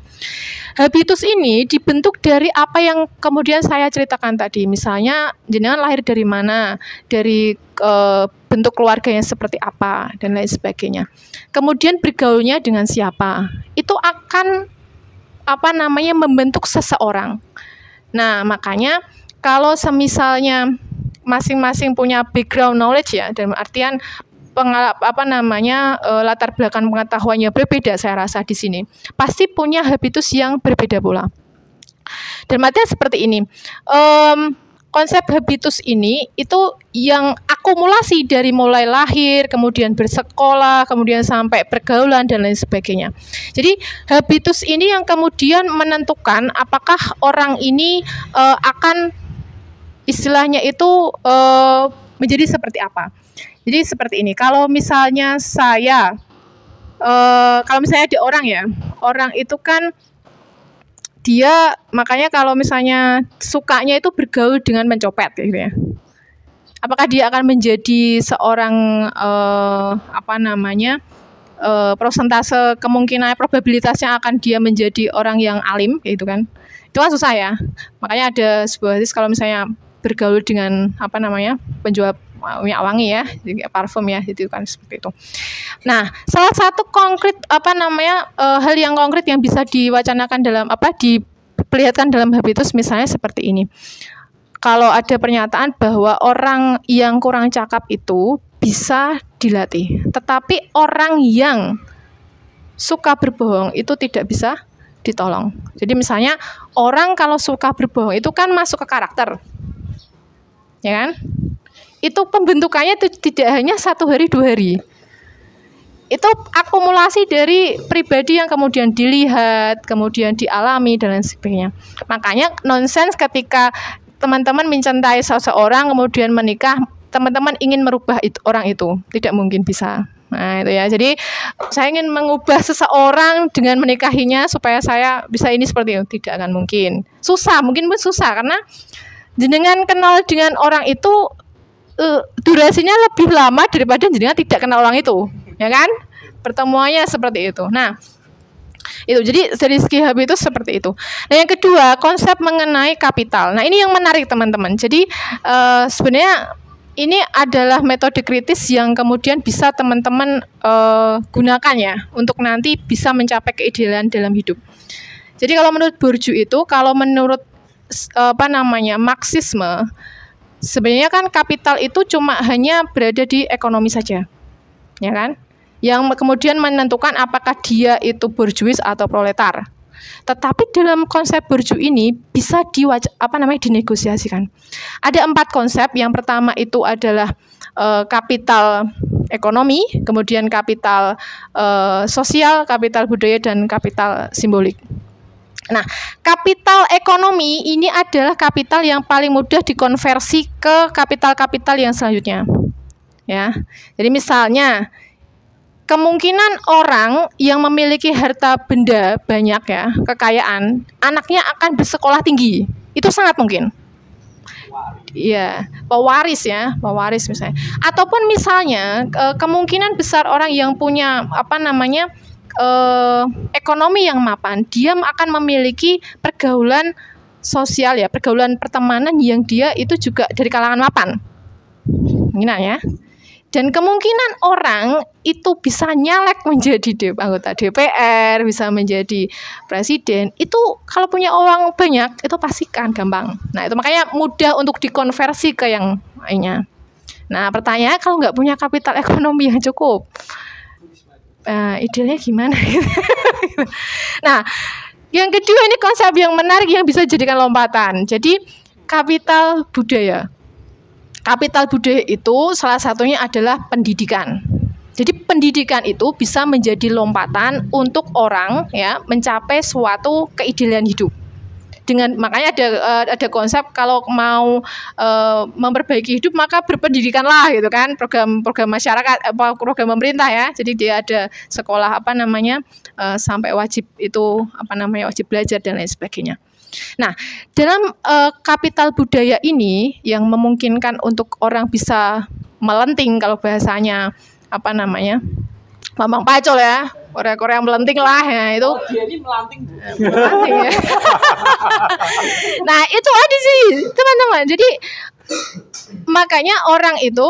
Habitus ini dibentuk dari apa yang kemudian saya ceritakan tadi, misalnya jenengan lahir dari mana, dari bentuk keluarganya seperti apa dan lain sebagainya. Kemudian bergaulnya dengan siapa, itu akan membentuk seseorang. Nah, makanya kalau semisalnya masing-masing punya background knowledge ya, dalam artian latar belakang pengetahuannya berbeda, saya rasa di sini pasti punya habitus yang berbeda pula. Dalam artian seperti ini, konsep habitus ini itu yang akumulasi dari mulai lahir, kemudian bersekolah, kemudian sampai pergaulan dan lain sebagainya. Jadi habitus ini yang kemudian menentukan apakah orang ini akan istilahnya itu menjadi seperti apa. Jadi seperti ini. Kalau misalnya ada orang itu kan dia, makanya kalau misalnya sukanya itu bergaul dengan mencopet gitu ya. Apakah dia akan menjadi seorang persentase kemungkinan probabilitasnya akan dia menjadi orang yang alim gitu kan. Itu kan susah ya. Makanya ada sebuah hadis kalau misalnya bergaul dengan penjual minyak wangi ya, parfum ya, itu kan seperti itu. Nah, salah satu konkret hal yang konkret yang bisa diwacanakan diperlihatkan dalam habitus misalnya seperti ini. Kalau ada pernyataan bahwa orang yang kurang cakap itu bisa dilatih, tetapi orang yang suka berbohong itu tidak bisa ditolong. Jadi misalnya orang kalau suka berbohong itu kan masuk ke karakter, ya kan? Itu pembentukannya itu tidak hanya 1 hari 2 hari. Itu akumulasi dari pribadi yang kemudian dilihat, kemudian dialami dan lain sebagainya. Makanya nonsens ketika teman-teman mencintai seseorang kemudian menikah, teman-teman ingin merubah orang itu, tidak mungkin bisa. Nah, itu ya. Jadi saya ingin mengubah seseorang dengan menikahinya supaya saya bisa ini seperti itu, tidak akan mungkin. Mungkin pun susah karena jenengan kenal dengan orang itu durasinya lebih lama daripada jenengan tidak kenal orang itu, ya kan? Pertemuannya seperti itu. Nah, itu jadi dari segi habitus seperti itu. Nah, yang kedua konsep mengenai kapital. Nah, ini yang menarik teman-teman. Jadi sebenarnya ini adalah metode kritis yang kemudian bisa teman-teman gunakan ya untuk nanti bisa mencapai keidealan dalam hidup. Jadi kalau menurut Bourdieu itu, kalau menurut Marxisme, sebenarnya kan kapital itu cuma hanya berada di ekonomi saja, ya kan? Yang kemudian menentukan apakah dia itu bourgeois atau proletar. Tetapi dalam konsep Bourdieu ini bisa dinegosiasikan. Ada 4 konsep. Yang pertama itu adalah kapital ekonomi, kemudian kapital sosial, kapital budaya, dan kapital simbolik. Nah, kapital ekonomi ini adalah kapital yang paling mudah dikonversi ke kapital-kapital yang selanjutnya. Ya. Jadi misalnya kemungkinan orang yang memiliki harta benda banyak ya, kekayaan, anaknya akan bersekolah tinggi. Itu sangat mungkin. ya pewaris ya, pewaris misalnya. Ataupun misalnya kemungkinan besar orang yang punya ekonomi yang mapan, dia akan memiliki pergaulan sosial ya, pergaulan pertemanan yang dia itu juga dari kalangan mapan. Kemungkinan ya. Dan kemungkinan orang itu bisa nyalek menjadi anggota DPR, bisa menjadi presiden, itu kalau punya uang banyak, itu pasti kan gampang. Nah, itu makanya mudah untuk dikonversi ke yang lainnya. Nah, pertanyaannya kalau nggak punya kapital ekonomi yang cukup, idealnya gimana? Nah, yang kedua ini konsep yang menarik yang bisa dijadikan lompatan. Jadi, kapital budaya. Kapital budaya itu salah satunya adalah pendidikan. Jadi pendidikan itu bisa menjadi lompatan untuk orang ya mencapai suatu keidealan hidup. Makanya ada konsep kalau mau memperbaiki hidup maka berpendidikanlah gitu kan, program masyarakat, program pemerintah ya. Jadi dia ada sekolah sampai wajib itu wajib belajar dan lain sebagainya. Nah, dalam kapital budaya ini yang memungkinkan untuk orang bisa melenting, kalau bahasanya Bambang Pacul ya, Korea melenting lah ya itu. Dia ini melanting Bu. Melanting ya. Nah, itu ada sih teman-teman. Jadi makanya orang itu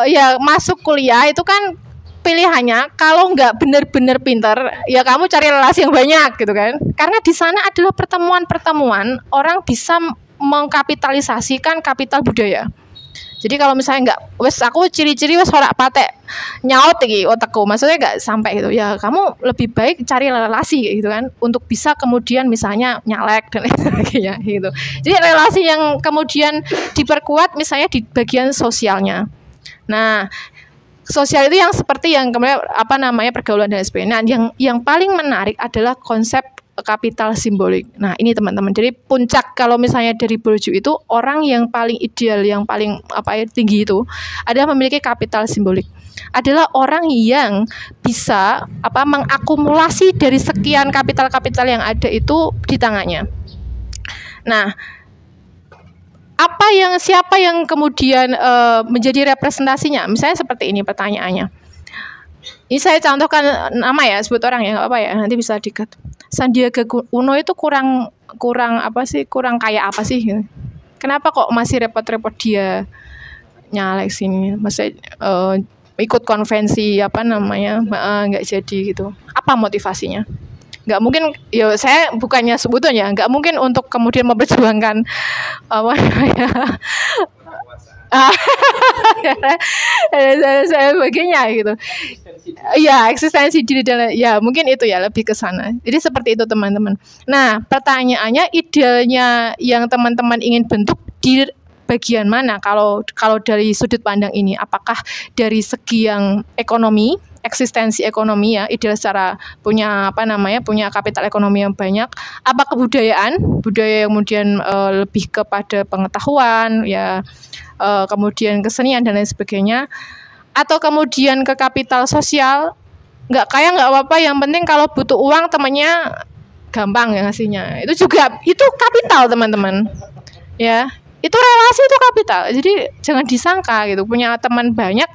ya masuk kuliah itu kan pilihannya kalau nggak benar-benar pinter ya kamu cari relasi yang banyak gitu kan, karena di sana adalah pertemuan-pertemuan orang bisa mengkapitalisasikan kapital budaya. Jadi kalau misalnya nggak aku ciri-ciri ora patek nyaut iki otakku, maksudnya nggak sampai gitu ya, kamu lebih baik cari relasi gitu kan untuk bisa kemudian misalnya nyalek dan lain sebagainya gitu. Jadi relasi yang kemudian diperkuat misalnya di bagian sosialnya. Nah, sosial itu yang seperti yang kemudian pergaulan dan sebagainya. Nah, yang paling menarik adalah konsep kapital simbolik. Nah, ini teman-teman. Jadi puncak kalau misalnya dari Bourdieu itu orang yang paling ideal, yang paling tinggi itu adalah memiliki kapital simbolik. Adalah orang yang bisa mengakumulasi dari sekian kapital-kapital yang ada itu di tangannya. Nah, siapa yang kemudian menjadi representasinya? Misalnya seperti ini pertanyaannya. Ini saya contohkan nama ya, sebut orang ya, nggak apa ya, nanti bisa dikat. Sandiaga Uno itu kurang kaya apa sih? Kenapa kok masih repot-repot dia nyalek sini? Maksudnya ikut konvensi nggak jadi gitu. Apa motivasinya? Nggak mungkin, ya saya bukannya sebetulnya nggak mungkin untuk kemudian memperjuangkan saya bagiannya gitu. Ya, eksistensi diri dan ya mungkin itu ya lebih ke sana. Jadi seperti itu teman-teman. Nah, pertanyaannya idealnya yang teman-teman ingin bentuk di bagian mana kalau dari sudut pandang ini? Apakah dari segi yang ekonomi, eksistensi ekonomi ya, ideal secara punya kapital ekonomi yang banyak, apa kebudayaan, budaya yang kemudian lebih kepada pengetahuan ya, kemudian kesenian dan lain sebagainya, atau kemudian ke kapital sosial, nggak kaya nggak apa-apa, yang penting kalau butuh uang temannya gampang ya ngasihnya, itu kapital teman-teman ya, itu relasi, itu kapital. Jadi jangan disangka gitu punya teman banyak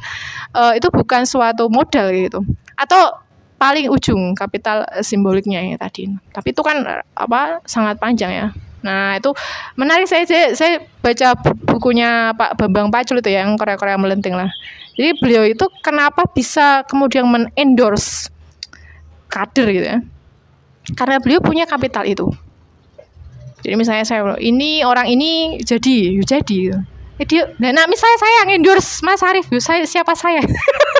itu bukan suatu modal gitu, atau paling ujung kapital simboliknya ya tadi. Tapi itu kan sangat panjang ya. Nah, itu menarik, saya baca bukunya Pak Bambang Pacul itu ya, yang Korea melenting lah. Jadi beliau itu kenapa bisa kemudian men-endorse kader gitu ya, karena beliau punya kapital itu. Jadi misalnya orang ini jadi gitu. Nah misalnya saya yang endorse Mas Arief, siapa saya?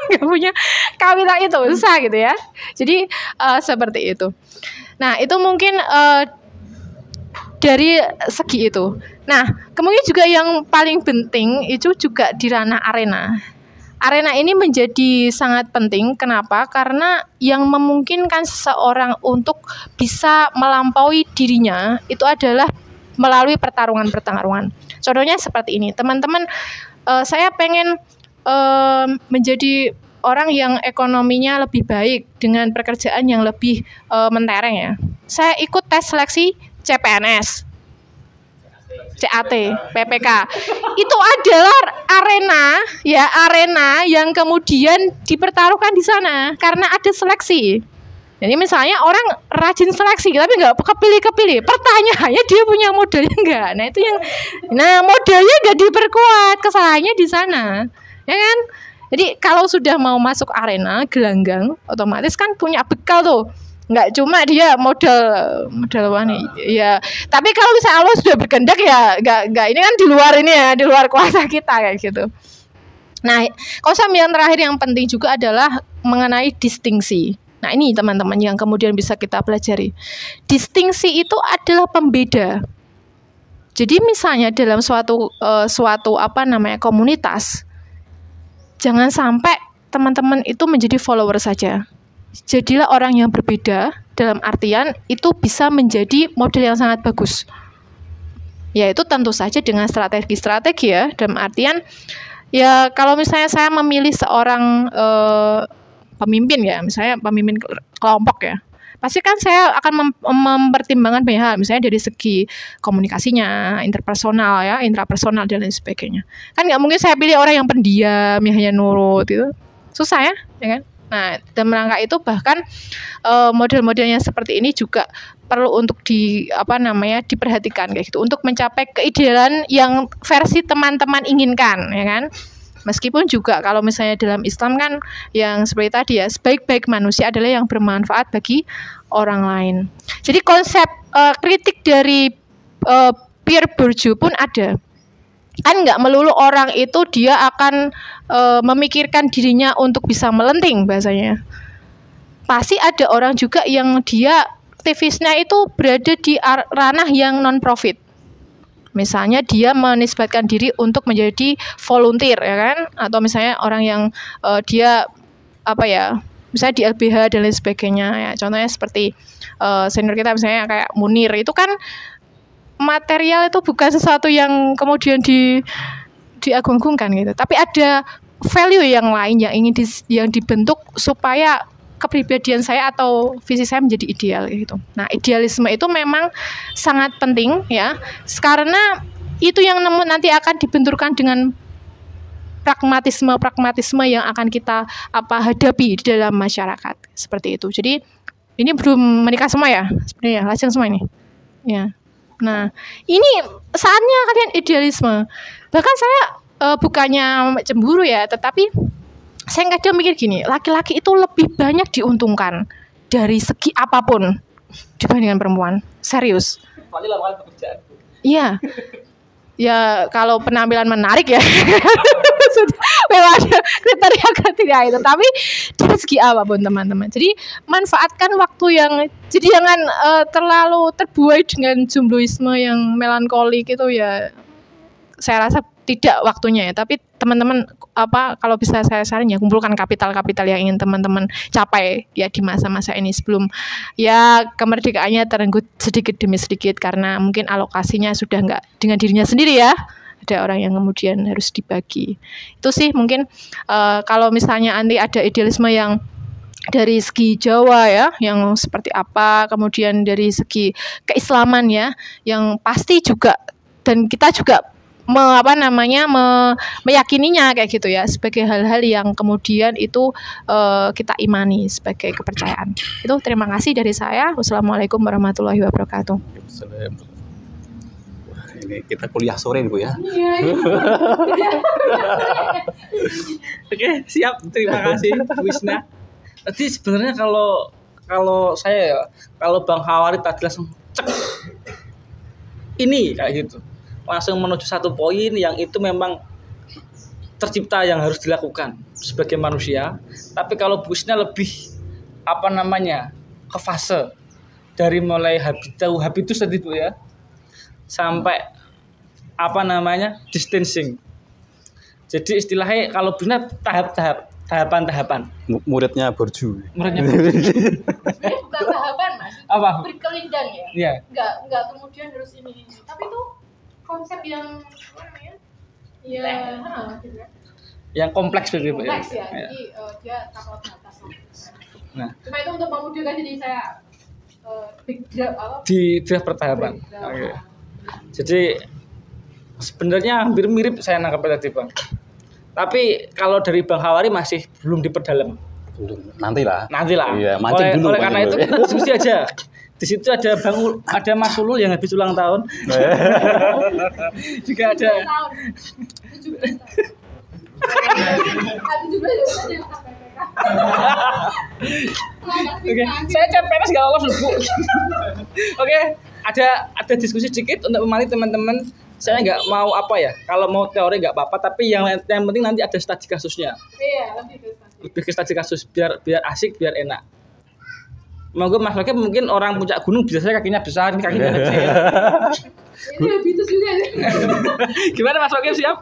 Gak punya kapital itu, susah gitu ya. Jadi seperti itu. Nah, itu mungkin dari segi itu. Nah, kemudian juga yang paling penting itu juga di ranah arena. Arena ini menjadi sangat penting. Kenapa? Karena yang memungkinkan seseorang untuk bisa melampaui dirinya itu adalah melalui pertarungan-pertarungan. Contohnya seperti ini, teman-teman, saya pengen menjadi orang yang ekonominya lebih baik dengan pekerjaan yang lebih mentereng ya. Saya ikut tes seleksi CPNS. CAT, PPK. Itu adalah arena yang kemudian dipertaruhkan di sana karena ada seleksi. Jadi misalnya orang rajin seleksi tapi nggak kepilih-kepilih, pertanyaannya dia punya modalnya nggak? Nah modalnya nggak diperkuat, kesalahannya di sana, ya kan? Jadi kalau sudah mau masuk arena gelanggang, otomatis kan punya bekal tuh. Nggak cuma dia modal nih ya, tapi kalau misalnya Allah sudah berkehendak ya nggak ini kan di luar kuasa kita kayak gitu. Nah, konsep yang terakhir yang penting juga adalah mengenai distingsi. Nah, ini teman-teman yang kemudian bisa kita pelajari. Distingsi itu adalah pembeda. Jadi misalnya dalam suatu komunitas, jangan sampai teman-teman itu menjadi follower saja. Jadilah orang yang berbeda, dalam artian itu bisa menjadi model yang sangat bagus. Yaitu tentu saja dengan strategi-strategi ya, dalam artian ya kalau misalnya saya memilih seorang pemimpin ya, misalnya pemimpin kelompok ya, pasti kan saya akan mempertimbangkan banyak hal, misalnya dari segi komunikasinya, intrapersonal dan lain sebagainya. Kan nggak mungkin saya pilih orang yang pendiam, yang hanya nurut itu, susah ya kan? Nah, dalam rangka itu bahkan model-modelnya seperti ini juga perlu untuk diperhatikan kayak gitu, untuk mencapai keidealan yang versi teman-teman inginkan, ya kan? Meskipun juga kalau misalnya dalam Islam kan yang seperti tadi ya, sebaik-baik manusia adalah yang bermanfaat bagi orang lain. Jadi konsep kritik dari Pierre Bourdieu pun ada. Kan nggak melulu orang itu dia akan memikirkan dirinya untuk bisa melenting bahasanya. Pasti ada orang juga yang dia aktivisnya itu berada di ranah yang non-profit. Misalnya dia menisbatkan diri untuk menjadi volunteer ya kan, atau misalnya orang yang dia misalnya di LBH dan lain sebagainya ya. Contohnya seperti senior kita misalnya kayak Munir, itu kan material itu bukan sesuatu yang kemudian diagung-agungkan gitu, tapi ada value yang lain yang ingin yang dibentuk supaya kepribadian saya atau visi saya menjadi ideal gitu. Nah, idealisme itu memang sangat penting ya, karena itu yang nanti akan dibenturkan dengan pragmatisme yang akan kita hadapi di dalam masyarakat seperti itu. Jadi ini belum menikah semua ya, sebenarnya lajang semua ini. Ya. Nah, ini saatnya kalian idealisme. Bahkan saya bukannya cemburu ya, tetapi saya kadang mikir gini, laki-laki itu lebih banyak diuntungkan dari segi apapun dibandingkan perempuan. Serius. Iya. Ya kalau penampilan menarik ya memang ada kriteria itu, tapi dari segi apapun teman-teman. Jadi manfaatkan waktu jadi jangan terlalu terbuai dengan jumloisme yang melankolik itu ya, saya rasa tidak waktunya ya. Tapi teman-teman kalau bisa saya saran ya, kumpulkan kapital-kapital yang ingin teman-teman capai ya di masa-masa ini sebelum ya kemerdekaannya terenggut sedikit demi sedikit, karena mungkin alokasinya sudah nggak dengan dirinya sendiri ya. Ada orang yang kemudian harus dibagi. Itu sih mungkin kalau misalnya nanti ada idealisme yang dari segi Jawa ya, yang seperti apa, kemudian dari segi keislaman ya, yang pasti juga, dan kita juga meyakininya kayak gitu ya, sebagai hal-hal yang kemudian itu kita imani sebagai kepercayaan. Itu terima kasih dari saya. Wassalamualaikum warahmatullahi wabarakatuh. Wah, ini kita kuliah sore Bu ya. Oke, siap. Terima kasih Bu Isna. Tadi sebenarnya kalau saya ya, kalau Bang Hawari tadi langsung cek ini kayak gitu, langsung menuju satu poin yang itu memang tercipta yang harus dilakukan sebagai manusia. Tapi kalau Bu Isna lebih ke fase dari mulai habitus tadi Bu ya, sampai distancing. Jadi istilahnya kalau Bu Isna tahapan-tahapan. Muridnya Bourdieu. Bukan tahapan Mas. Apa? Berkelindan ya. Iya. Enggak kemudian harus ini. Tapi itu konsep yang yang kompleks begitu ya. Jadi dia takut batas. Nah, cuma itu untuk memudahkan, jadi saya di draft pertahapan. Oke. Jadi Sebenarnya hampir mirip saya nangkap tadi Bang. Tapi kalau dari Bang Hawari masih belum diperdalam. Nantilah. Iya, Oleh, mancing dulu. oleh karena itu kita diskusi aja. Di situ ada Mas Ulul yang habis ulang tahun. Juga ada. Oke, saya CPNS gak lolos loh Bu. Oke, ada diskusi sedikit untuk memahami teman-teman. Saya nggak mau apa ya, kalau mau teori nggak apa-apa, tapi yang penting nanti ada studi kasusnya. Iya, Lebih ke studi kasus biar asik, biar enak. Monggo Mas Loki, mungkin orang puncak gunung biasanya kakinya besar, ini kakinya kecil. Ini habitus juga. Gimana Mas Loki, siap?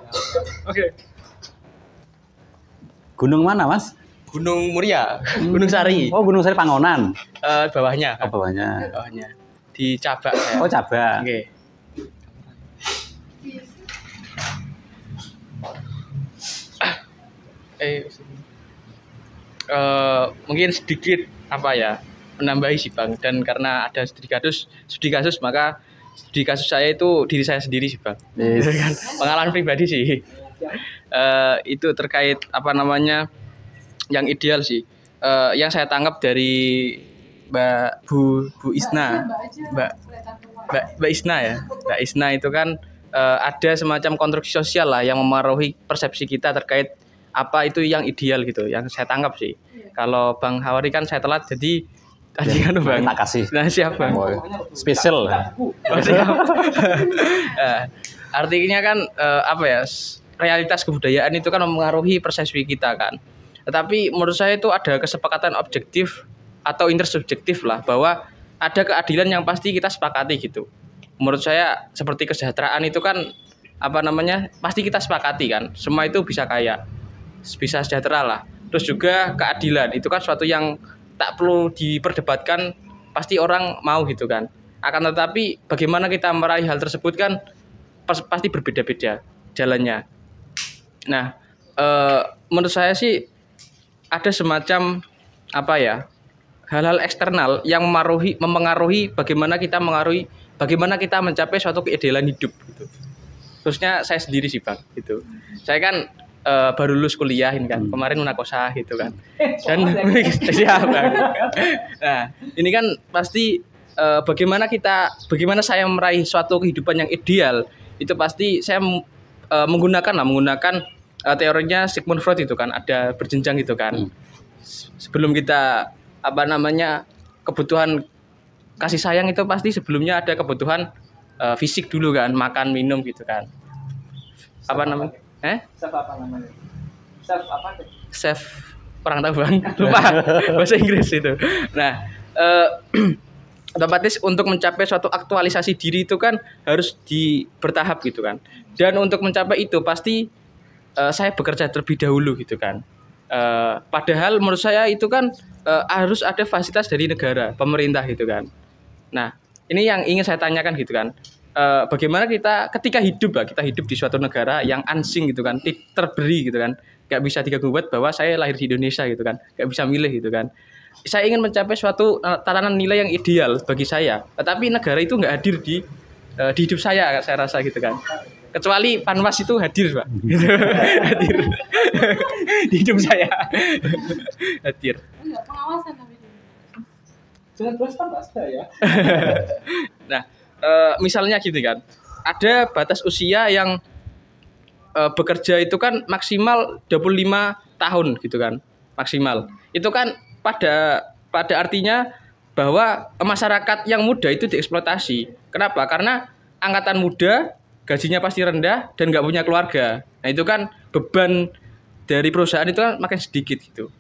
Oke. Gunung mana, Mas? Gunung Muria, Gunung Sari. Oh, Gunung Sari Pangonan. Bawahnya. Oh, bawahnya. Bawahnya. Di Cabak saya. Oh, Cabang. Oke. Mungkin sedikit apa ya, menambahi sih Bang, dan karena ada studi kasus maka studi kasus saya itu diri saya sendiri sih Bang. Yes. Pengalaman pribadi sih. Itu terkait apa namanya yang ideal sih. Yang saya tangkap dari Bu Isna, Mbak Isna ya. Mbak Isna itu kan ada semacam konstruksi sosial lah yang memengaruhi persepsi kita terkait apa itu yang ideal gitu. Yang saya tangkap sih. Kalau Bang Hawari kan saya telat, jadi tadi kan Bang. Tak kasih. Nah, siap Bang. Oh, spesial. Oh, siap. Artinya kan apa ya? Realitas kebudayaan itu kan mempengaruhi persepsi kita kan. Tetapi menurut saya itu ada kesepakatan objektif atau intersubjektif lah, bahwa ada keadilan yang pasti kita sepakati gitu. Menurut saya seperti kesejahteraan itu kan apa namanya, pasti kita sepakati kan. Semua itu bisa kaya, bisa sejahtera lah. Terus juga keadilan itu kan suatu yang tak perlu diperdebatkan, pasti orang mau gitu kan. Akan tetapi bagaimana kita meraih hal tersebut kan pasti berbeda-beda jalannya. Nah, menurut saya sih ada semacam apa ya, hal-hal eksternal yang memengaruhi bagaimana kita mencapai suatu keidealan hidup gitu. Terusnya saya sendiri sih Bang gitu. Saya kan baru lulus kuliah ini kan, kemarin unakosa gitu kan. Dan siap Bang. Nah, ini kan pasti bagaimana saya meraih suatu kehidupan yang ideal, itu pasti saya menggunakan teorinya Sigmund Freud itu kan, ada berjenjang gitu kan. Sebelum kita apa namanya, kebutuhan kasih sayang itu pasti sebelumnya ada kebutuhan fisik dulu kan, makan minum gitu kan. Apa namanya? Self apa namanya? Self apa? Self kurang tahu Bang, lupa bahasa Inggris itu. Nah, otomatis untuk mencapai suatu aktualisasi diri itu kan harus bertahap gitu kan. Dan untuk mencapai itu pasti saya bekerja terlebih dahulu gitu kan. Padahal menurut saya itu kan harus ada fasilitas dari negara, pemerintah gitu kan. Nah, ini yang ingin saya tanyakan gitu kan. Bagaimana kita ketika kita hidup di suatu negara yang ansing gitu kan, terberi gitu kan, gak bisa diganggu bahwa saya lahir di Indonesia gitu kan, gak bisa milih gitu kan. Saya ingin mencapai suatu tatanan nilai yang ideal bagi saya, tetapi negara itu nggak hadir di hidup saya rasa gitu kan. Kecuali Panwas itu hadir Pak, gitu. Hadir di hidup saya, hadir. Pengawasan tapi. Jangan terus Panwas ya. Nah, misalnya gitu kan, ada batas usia yang bekerja itu kan maksimal 25 tahun gitu kan, maksimal. Itu kan pada artinya bahwa masyarakat yang muda itu dieksploitasi. Kenapa? Karena angkatan muda gajinya pasti rendah dan nggak punya keluarga. Nah itu kan beban dari perusahaan itu kan makin sedikit gitu.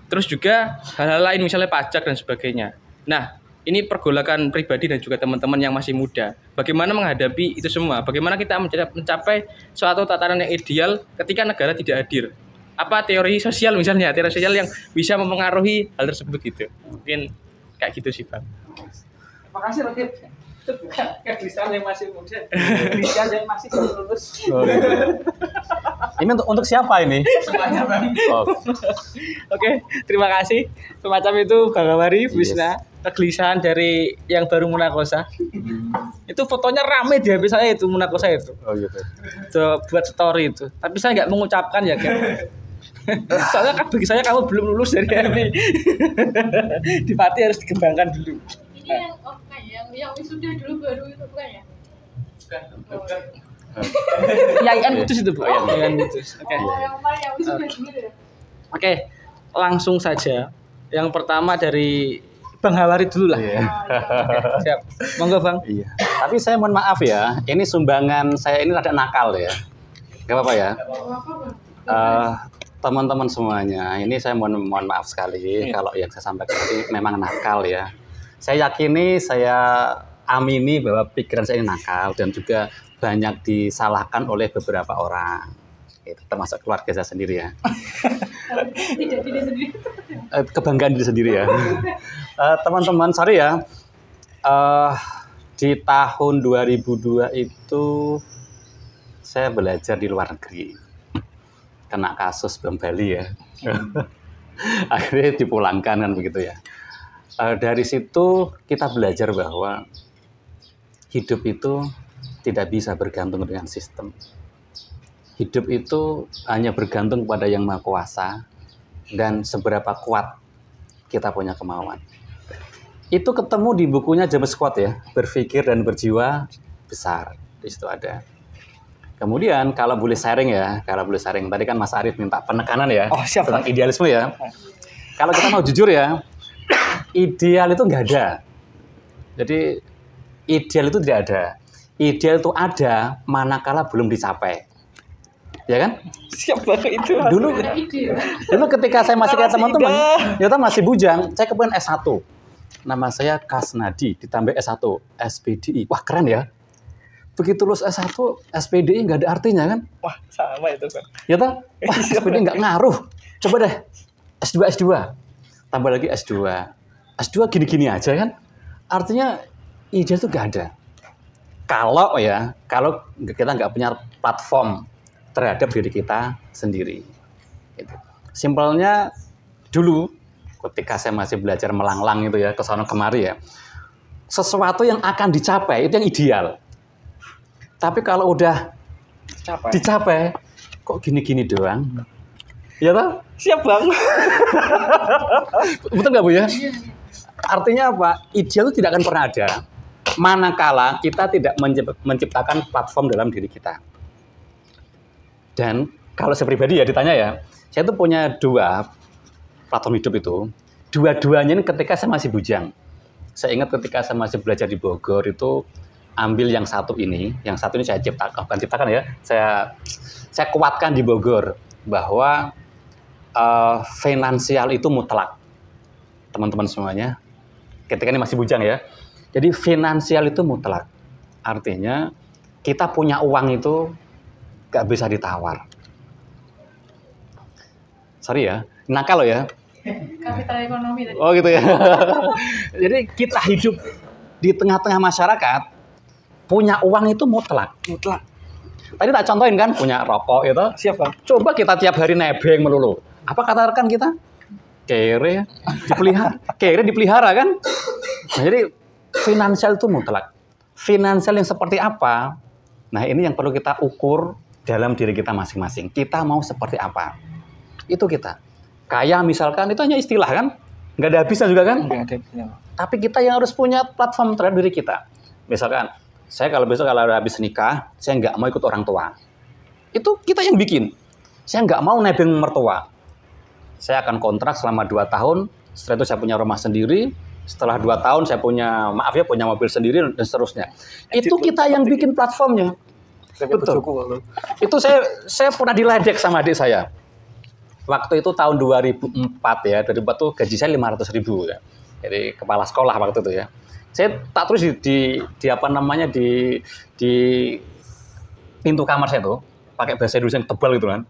Terus juga hal-hal lain misalnya pajak dan sebagainya. Nah ini pergolakan pribadi dan juga teman-teman yang masih muda. Bagaimana menghadapi itu semua? Bagaimana kita mencapai suatu tatanan yang ideal ketika negara tidak hadir? Apa teori sosial misalnya, teori sosial yang bisa mempengaruhi hal tersebut gitu. Mungkin kayak gitu sih Bang. Terima kasih Rocky. Itu bukan kegelisahan yang masih muda, kegelisahan yang masih lulus. Oh, gitu. Ini untuk siapa ini? Semuanya Bang. Oh. Oke, terima kasih. Semacam itu Bang Hawari, Bu Isna. kegelisahan dari yang baru munakosa. Itu fotonya rame di HP saya itu munakosa itu. Oh gitu. Tuh, buat story itu. Tapi saya nggak mengucapkan ya kan. Soalnya kan bagi saya kamu belum lulus dari HMI. Di Pati harus dikembangkan dulu. Ini yang bukan yang wisuda dulu baru itu bukan ya? Ya kan putus itu Bu. Ya kan putus. Oke. Oh, yang kemarin yang wisuda dulu ya. Oke, langsung saja. Yang pertama dari Bang Hawari dulu lah. Iya. Siap. Monggo Bang. Iya. Tapi saya mohon maaf ya, ini sumbangan saya ini rada nakal ya. Gak apa-apa ya. Teman-teman semuanya, ini saya mohon maaf sekali kalau yang saya sampaikan tadi memang nakal ya. Saya yakini, saya amini bahwa pikiran saya ini nakal dan juga banyak disalahkan oleh beberapa orang. Itu termasuk keluarga saya sendiri ya. Tidak diri sendiri. Kebanggaan diri sendiri ya. Teman-teman, sorry ya. Di tahun 2002 itu saya belajar di luar negeri. Kena kasus bom Bali ya. Akhirnya dipulangkan kan begitu ya. Dari situ kita belajar bahwa hidup itu tidak bisa bergantung dengan sistem. Hidup itu hanya bergantung pada Yang Maha Kuasa dan seberapa kuat kita punya kemauan. Itu ketemu di bukunya James Scott ya, Berpikir dan Berjiwa Besar. Di situ ada. Kemudian kalau boleh sharing ya, tadi kan Mas Arief minta penekanan ya, Siap, tentang idealisme ya. Kalau kita mau jujur ya, ideal itu nggak ada. Jadi ideal itu tidak ada. Ideal itu ada manakala belum dicapai. Ya kan? Siap banget itu. Dulu ketika saya masih kayak teman-teman, ternyata masih bujang, saya kemudian S1. Nama saya Kasnadi, ditambah S1, SPDI. Wah keren ya. Begitu lulus S1, SPDI nggak ada artinya kan? Wah, sama itu kan. Ya toh? Wah, SPDI nggak ngaruh. Coba deh, S2. Tambah lagi S2. S2 gini-gini aja kan? Artinya ide itu nggak ada. Kalau kita nggak punya platform terhadap diri kita sendiri. Gitu. Simpelnya dulu, ketika saya masih belajar melanglang itu ya, ke sana kemari ya, sesuatu yang akan dicapai itu yang ideal. Tapi kalau udah dicapai, kok gini-gini doang? Ya toh? Siap Bang. Betul nggak Bu ya? Artinya apa? Ideal itu tidak akan pernah ada. Manakala kita tidak menciptakan platform dalam diri kita. Dan kalau saya pribadi ya ditanya ya, saya tuh punya 2 platform hidup itu. Dua-duanya ini ketika saya masih bujang. Saya ingat ketika saya masih belajar di Bogor itu, ambil yang satu ini saya ciptakan ya, saya kuatkan di Bogor bahwa finansial itu mutlak, teman-teman semuanya. Ketika ini masih bujang ya, jadi finansial itu mutlak, artinya kita punya uang itu gak bisa ditawar. Sorry ya, nakal loh ya. Kapital ekonomi tadi. Oh gitu ya. Jadi kita hidup di tengah-tengah masyarakat, punya uang itu mutlak. Tadi tak contohin kan, punya rokok itu. Siap Bang. Coba kita tiap hari nebeng melulu. Apa kata rekan kita? Kere dipelihara kan? Nah, jadi finansial itu mutlak. Finansial yang seperti apa? Nah, ini yang perlu kita ukur dalam diri kita masing-masing. Kita mau seperti apa? Itu kita. Kaya misalkan, itu hanya istilah kan? Nggak ada habisnya juga kan? Nggak ada habisnya. Tapi kita yang harus punya platform terhadap diri kita. Misalkan, saya kalau habis nikah, saya nggak mau ikut orang tua. Itu kita yang bikin. Saya nggak mau nebeng mertua. Saya akan kontrak selama 2 tahun, setelah itu saya punya rumah sendiri, setelah 2 tahun saya punya mobil sendiri, dan seterusnya. Itu kita yang bikin platformnya. Betul. Itu saya pernah diledek sama adik saya. Waktu itu tahun 2004 ya, 2004 tuh gaji saya 500.000 ya. Jadi kepala sekolah waktu itu ya. Saya tak tulis di pintu kamar saya tuh, pakai bahasa Indonesia yang tebal gitu kan.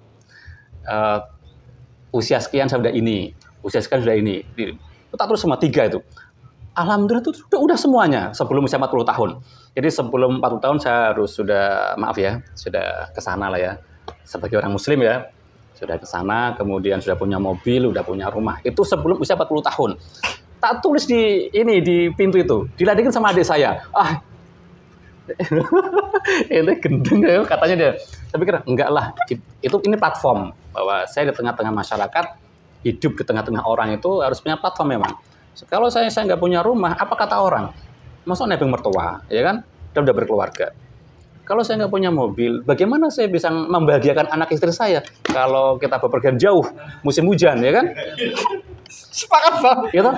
Usia sekian saya sudah ini, usia sekian sudah ini. Tak tulis sama 3 itu. Alhamdulillah itu udah semuanya sebelum usia 40 tahun. Jadi sebelum 40 tahun saya harus sudah ke sana lah ya. Sebagai orang muslim ya. Sudah ke sana, kemudian sudah punya mobil, sudah punya rumah. Itu sebelum usia 40 tahun. tak tulis di pintu itu, diladenin sama adik saya. Itu gendeng ya katanya dia. Tapi kira enggak lah, ini platform bahwa saya di tengah-tengah masyarakat, hidup di tengah-tengah orang itu harus punya platform memang. Kalau saya nggak punya rumah, apa kata orang? Masa nebeng mertua, ya kan? Dan udah berkeluarga. Kalau saya nggak punya mobil, bagaimana saya bisa membahagiakan anak istri saya? Kalau kita bepergian jauh, musim hujan, ya kan? Sepakat Bang. Gitu?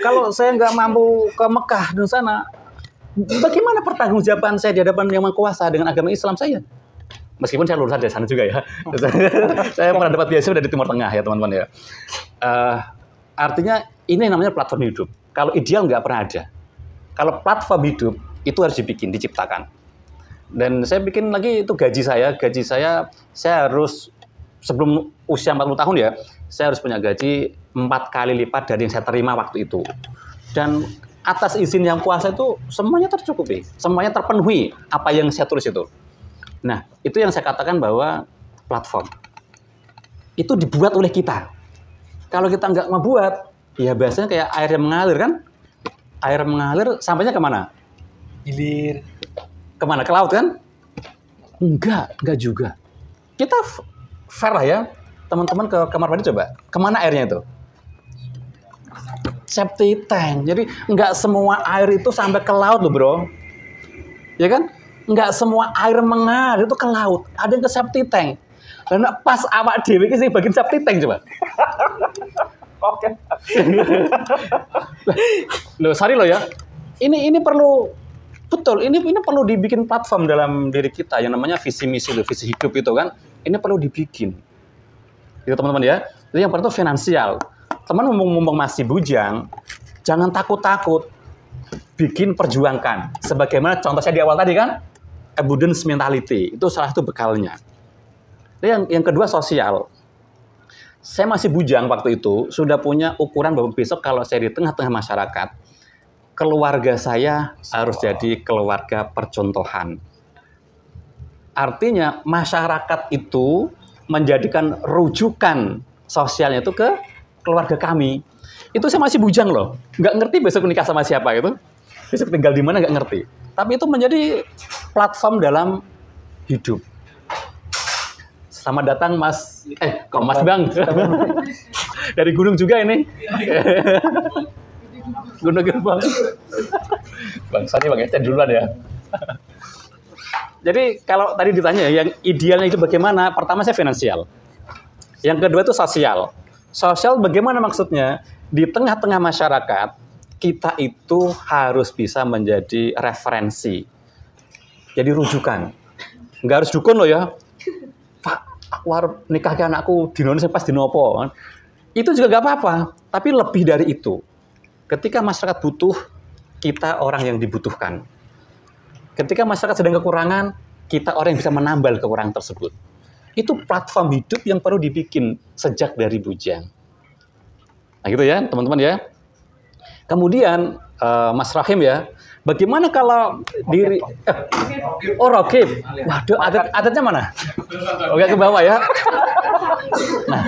Kalau saya nggak mampu ke Mekah dan sana, bagaimana pertanggungjawaban saya di hadapan Yang Maha Kuasa dengan agama Islam saya? Meskipun saya lulusan dari sana juga ya. Saya pernah dapat beasiswa dari Timur Tengah ya teman-teman ya. Artinya ini namanya platform hidup. Kalau ideal nggak pernah ada. Kalau platform hidup itu harus dibikin, diciptakan. Dan saya bikin lagi itu gaji saya harus sebelum usia 40 tahun ya, saya harus punya gaji 4 kali lipat dari yang saya terima waktu itu. Dan atas izin Yang Kuasa itu semuanya tercukupi, semuanya terpenuhi apa yang saya tulis itu. Nah, itu yang saya katakan bahwa platform itu dibuat oleh kita. Kalau kita nggak membuat, ya biasanya kayak air yang mengalir kan? Air mengalir, sampainya kemana? Hilir. Kemana? Ke laut kan? Enggak juga. Kita fair lah ya. Teman-teman ke kamar mandi coba. Kemana airnya itu? Septic tank. Jadi enggak semua air itu sampai ke laut loh bro. Ya kan? Enggak semua air mengalir itu ke laut. Ada yang ke septic tank. Dan pas awak dewe iki sing bagian septic tank coba. Oke. Loh, sorry loh ya. Ini perlu betul. Ini perlu dibikin platform dalam diri kita yang namanya visi misi, visi hidup itu kan. Ini perlu dibikin. Gitu teman-teman ya. Jadi yang pertama finansial. Teman mumpung masih bujang, jangan takut-takut. Bikin perjuangkan. Sebagaimana contoh saya di awal tadi kan, abundance mentality. Itu salah satu bekalnya. Yang kedua sosial. Saya masih bujang waktu itu, sudah punya ukuran bahwa besok kalau saya di tengah-tengah masyarakat, keluarga saya harus jadi keluarga percontohan. Artinya masyarakat itu menjadikan rujukan sosialnya itu ke keluarga kami. Itu saya masih bujang loh. Nggak ngerti besok nikah sama siapa itu. Besok tinggal di mana nggak ngerti. Tapi itu menjadi platform dalam hidup. Selamat datang Mas. Mas Bang. Dari gunung juga ini. Gunung Gerbang. Bang, saya Bang, saya duluan ya. Jadi kalau tadi ditanya yang idealnya itu bagaimana? Pertama saya finansial. Yang kedua itu sosial. Sosial bagaimana maksudnya? Di tengah-tengah masyarakat, kita itu harus bisa menjadi referensi. Jadi rujukan. Nggak harus dukun loh ya. Pak, aku harus nikahkan anakku dinono pas dinopo. Itu juga nggak apa-apa. Tapi lebih dari itu. Ketika masyarakat butuh, kita orang yang dibutuhkan. Ketika masyarakat sedang kekurangan, kita orang yang bisa menambal kekurangan tersebut. Itu platform hidup yang perlu dibikin sejak dari bujang. Nah gitu ya teman-teman ya. Kemudian Mas Rahim ya, bagaimana kalau diri Rokib. Waduh, adatnya mana? Oke, ke bawah ya. Nah,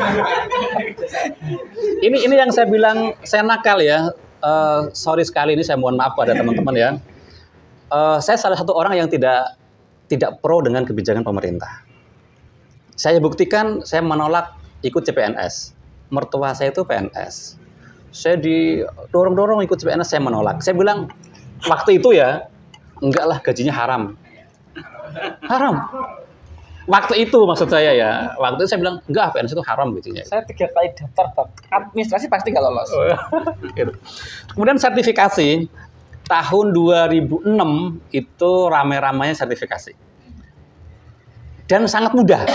ini yang saya bilang saya nakal ya. Sorry sekali ini saya mohon maaf pada teman-teman ya. Saya salah satu orang yang tidak pro dengan kebijakan pemerintah. Saya buktikan saya menolak ikut CPNS. Mertua saya itu PNS. Saya didorong-dorong ikut CPNS, saya menolak. Saya bilang, waktu itu ya, enggak lah gajinya haram. Haram. Waktu itu maksud saya ya. Waktu itu saya bilang, enggak PNS itu haram gajinya. Saya 3 kali daftar, Bang. Administrasi pasti nggak lolos. Gitu. Kemudian sertifikasi, tahun 2006 itu rame-ramenya sertifikasi. Dan sangat mudah.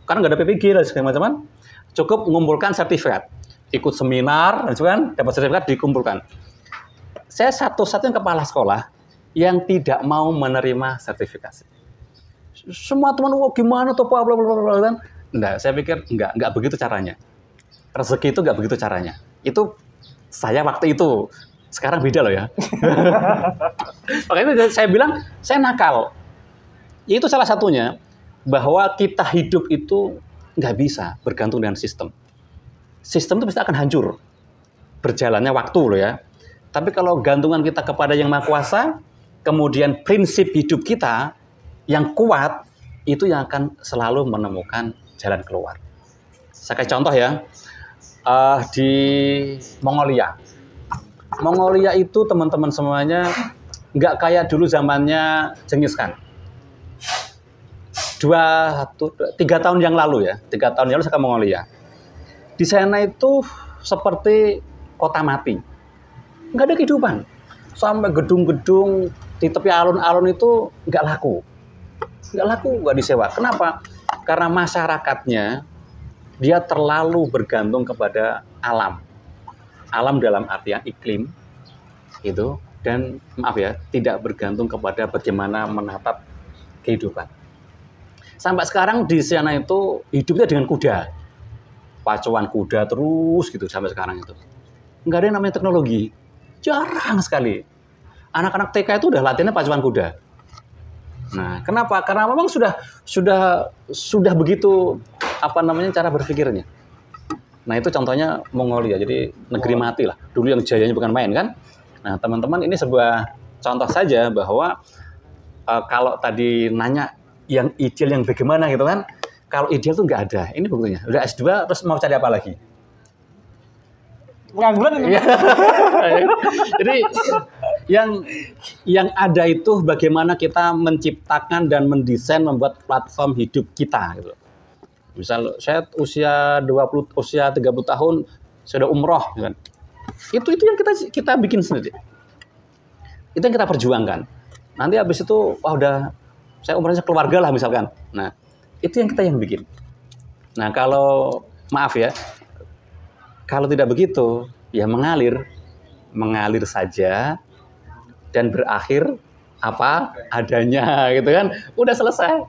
Karena nggak ada PPG dan segala macam. Cukup mengumpulkan sertifikat. Ikut seminar, kan, dapat sertifikat dikumpulkan. Saya satu-satunya kepala sekolah yang tidak mau menerima sertifikasi. Semua teman, wah gimana tuh Pak, bla bla bla kan? Enggak, saya pikir enggak begitu caranya. Rezeki itu enggak begitu caranya. Itu saya waktu itu. Sekarang beda loh ya. Makanya saya bilang, saya nakal. Itu salah satunya bahwa kita hidup itu nggak bisa bergantung dengan sistem. Sistem itu pasti akan hancur. berjalannya waktu loh ya. Tapi kalau gantungan kita kepada Yang Maha Kuasa, kemudian prinsip hidup kita yang kuat, itu yang akan selalu menemukan jalan keluar. Saya kasih contoh ya, di Mongolia. Mongolia itu teman-teman semuanya nggak kayak dulu zamannya Genghis Khan. 3 tahun yang lalu ya, 3 tahun yang lalu saya ke Mongolia. Di sana itu seperti kota mati, nggak ada kehidupan. Sampai gedung-gedung di tepi alun-alun itu nggak laku, nggak disewa. Kenapa? Karena masyarakatnya dia terlalu bergantung kepada alam. Alam dalam artian iklim itu, dan maaf ya, tidak bergantung kepada bagaimana menatap kehidupan. Sampai sekarang di sana itu hidupnya dengan kuda, pacuan kuda terus gitu sampai sekarang itu. Nggak ada yang namanya teknologi, jarang sekali. Anak-anak TK itu udah latihannya pacuan kuda. Nah, kenapa? Karena memang sudah begitu cara berpikirnya. Nah, itu contohnya Mongolia. Jadi negeri mati lah. Dulu yang jayanya bukan main kan. Nah, teman-teman, ini sebuah contoh saja bahwa kalau tadi nanya yang ideal yang bagaimana gitu kan. Kalau ideal tuh nggak ada. Ini buktinya. Udah S2 terus mau cari apa lagi? Pengangguran ini. Jadi yang ada itu bagaimana kita menciptakan dan mendesain membuat platform hidup kita gitu. Misal saya usia 30 tahun sudah umroh gitu kan. Itu yang kita bikin sendiri. Itu yang kita perjuangkan. Nanti habis itu udah saya umrohnya keluarga lah misalkan. Nah, itu yang kita bikin. Nah, kalau maaf ya, kalau tidak begitu, ya mengalir saja dan berakhir apa adanya gitu kan, udah selesai.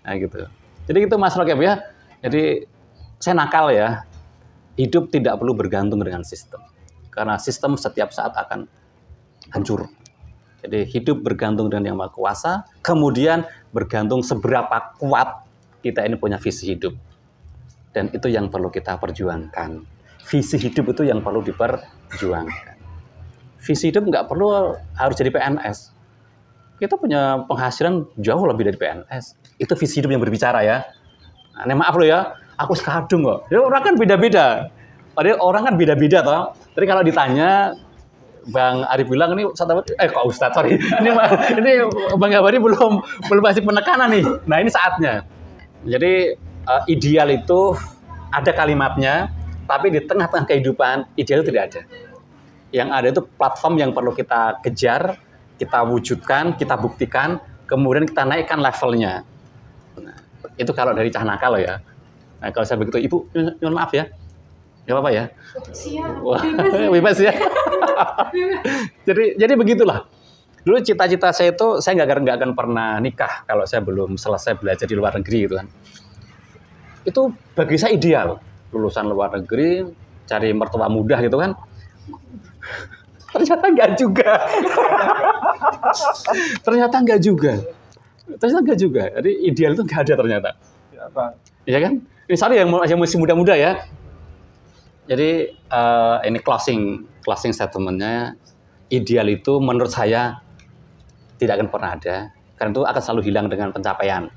Nah gitu. Jadi itu Mas Rokep ya. Jadi saya nakal ya. Hidup tidak perlu bergantung dengan sistem. Karena sistem setiap saat akan hancur. Jadi hidup bergantung dengan Yang Maha Kuasa, kemudian bergantung seberapa kuat kita ini punya visi hidup. Dan itu yang perlu kita perjuangkan. Visi hidup itu yang perlu diperjuangkan. Visi hidup nggak perlu harus jadi PNS. Kita punya penghasilan jauh lebih dari PNS. Itu visi hidup yang berbicara ya. Nah, maaf loh ya, aku sekadung kok. Ya, orang kan beda-beda. Padahal orang kan beda-beda toh. Jadi kalau ditanya, Bang Arif bilang ini kok Ustadz, sorry. Ini Bang Gabari belum kasih penekanan nih. Nah, ini saatnya. Jadi ideal itu ada kalimatnya, tapi di tengah-tengah kehidupan ideal itu tidak ada. Yang ada itu platform yang perlu kita kejar, kita wujudkan, kita buktikan, kemudian kita naikkan levelnya. Nah, itu kalau dari cah nakal loh ya. Nah, kalau saya begitu, Ibu, mohon maaf ya. Ya apa ya? Siap. Wah, bebas ya. jadi begitulah. Dulu cita-cita saya itu, saya nggak akan pernah nikah kalau saya belum selesai belajar di luar negeri gitu kan. Itu bagi saya ideal. Lulusan luar negeri, cari mertua muda gitu kan. Ternyata enggak juga. Jadi ideal itu enggak ada ternyata. Iya kan? Ini sorry yang masih muda-muda ya. Jadi ini closing statement-nya, ideal itu menurut saya tidak akan pernah ada. Karena itu akan selalu hilang dengan pencapaian.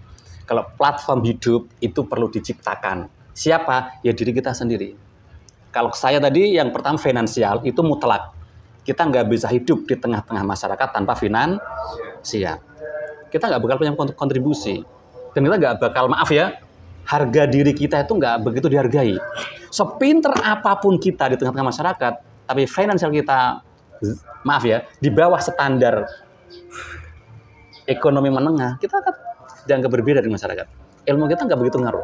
Kalau platform hidup itu perlu diciptakan. Siapa? Ya diri kita sendiri. Kalau saya tadi yang pertama finansial itu mutlak. Kita nggak bisa hidup di tengah-tengah masyarakat tanpa finansial. Kita nggak bakal punya kontribusi. Dan kita nggak bakal, maaf ya, harga diri kita itu nggak begitu dihargai. Sepinter apapun kita di tengah-tengah masyarakat, tapi finansial kita, maaf ya, di bawah standar ekonomi menengah, kita akan dianggap berbeda dengan masyarakat. Ilmu kita nggak begitu ngaruh.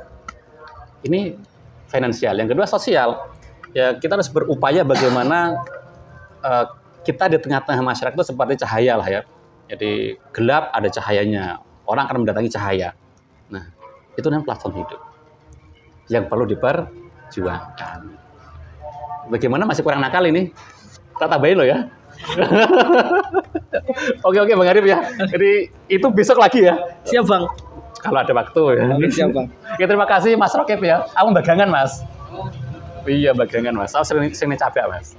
Ini finansial. Yang kedua sosial. Ya kita harus berupaya bagaimana kita di tengah-tengah masyarakat itu seperti cahaya lah ya. Jadi gelap ada cahayanya. Orang akan mendatangi cahaya. Nah, itu namanya platform hidup yang perlu diperjuangkan. Bagaimana masih kurang nakal ini? Tak tambahin loh ya. Oke Bang Arif ya. Jadi itu besok lagi ya. Siap Bang. Kalau ada waktu ya. Siap Bang. Oke, terima kasih Mas Rokep ya. Aku bagangan Mas. Iya bagangan mas, saya sering capek mas.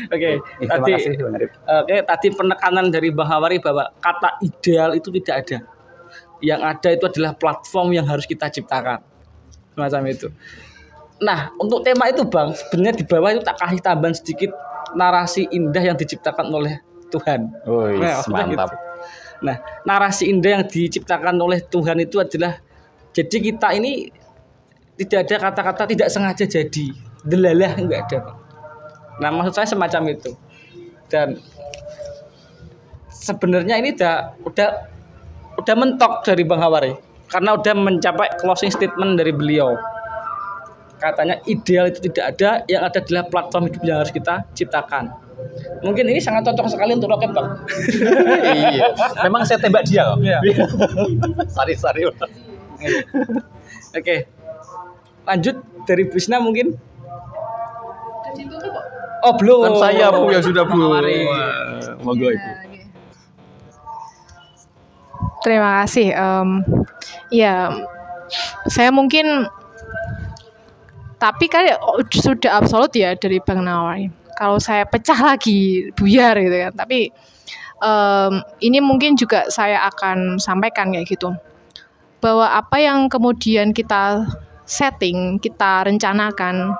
Oke, Terima tadi kasih Bang Arif. tadi penekanan dari Bang Hawari bahwa kata ideal itu tidak ada. Yang ada itu adalah platform yang harus kita ciptakan. Semacam itu. Nah, untuk tema itu Bang, sebenarnya di bawah itu tak kasih tambahan sedikit narasi indah yang diciptakan oleh Tuhan. Wih, Nah, mantap. gitu. Nah, narasi indah yang diciptakan oleh Tuhan itu adalah jadi kita ini tidak ada kata-kata tidak sengaja jadi. Delalah enggak ada, Bang. Nah, maksud saya semacam itu. Dan sebenarnya ini udah mentok dari Bang Hawari karena udah mencapai closing statement dari beliau. Katanya ideal itu tidak ada, yang ada adalah platform hidup yang harus kita ciptakan. Mungkin ini sangat cocok sekali untuk roket, Bang. Iya, memang saya tembak dia kok. Iya. Sari-sari. Oke. Lanjut dari Bisna mungkin. Oh, belum. Kan saya Bu yang sudah Bu. Mari. Monggo Ibu. Terima kasih. Ya, saya mungkin, tapi kan sudah absolut ya dari Bang Nawari. Kalau saya pecah lagi buyar gitu kan. Tapi ini mungkin juga saya akan sampaikan kayak gitu. Bahwa apa yang kemudian kita setting, kita rencanakan,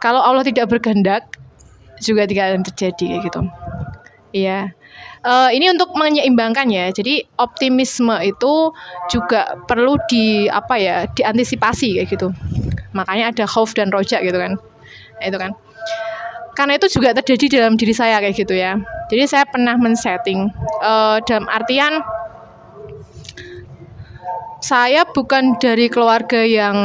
kalau Allah tidak berkehendak juga tidak akan terjadi kayak gitu. Iya. Ini untuk menyeimbangkan ya. Jadi optimisme itu juga perlu diantisipasi kayak gitu. Makanya ada khauf dan roja gitu kan. Itu kan. Karena itu juga terjadi dalam diri saya kayak gitu ya. Jadi saya pernah men-setting dalam artian saya bukan dari keluarga yang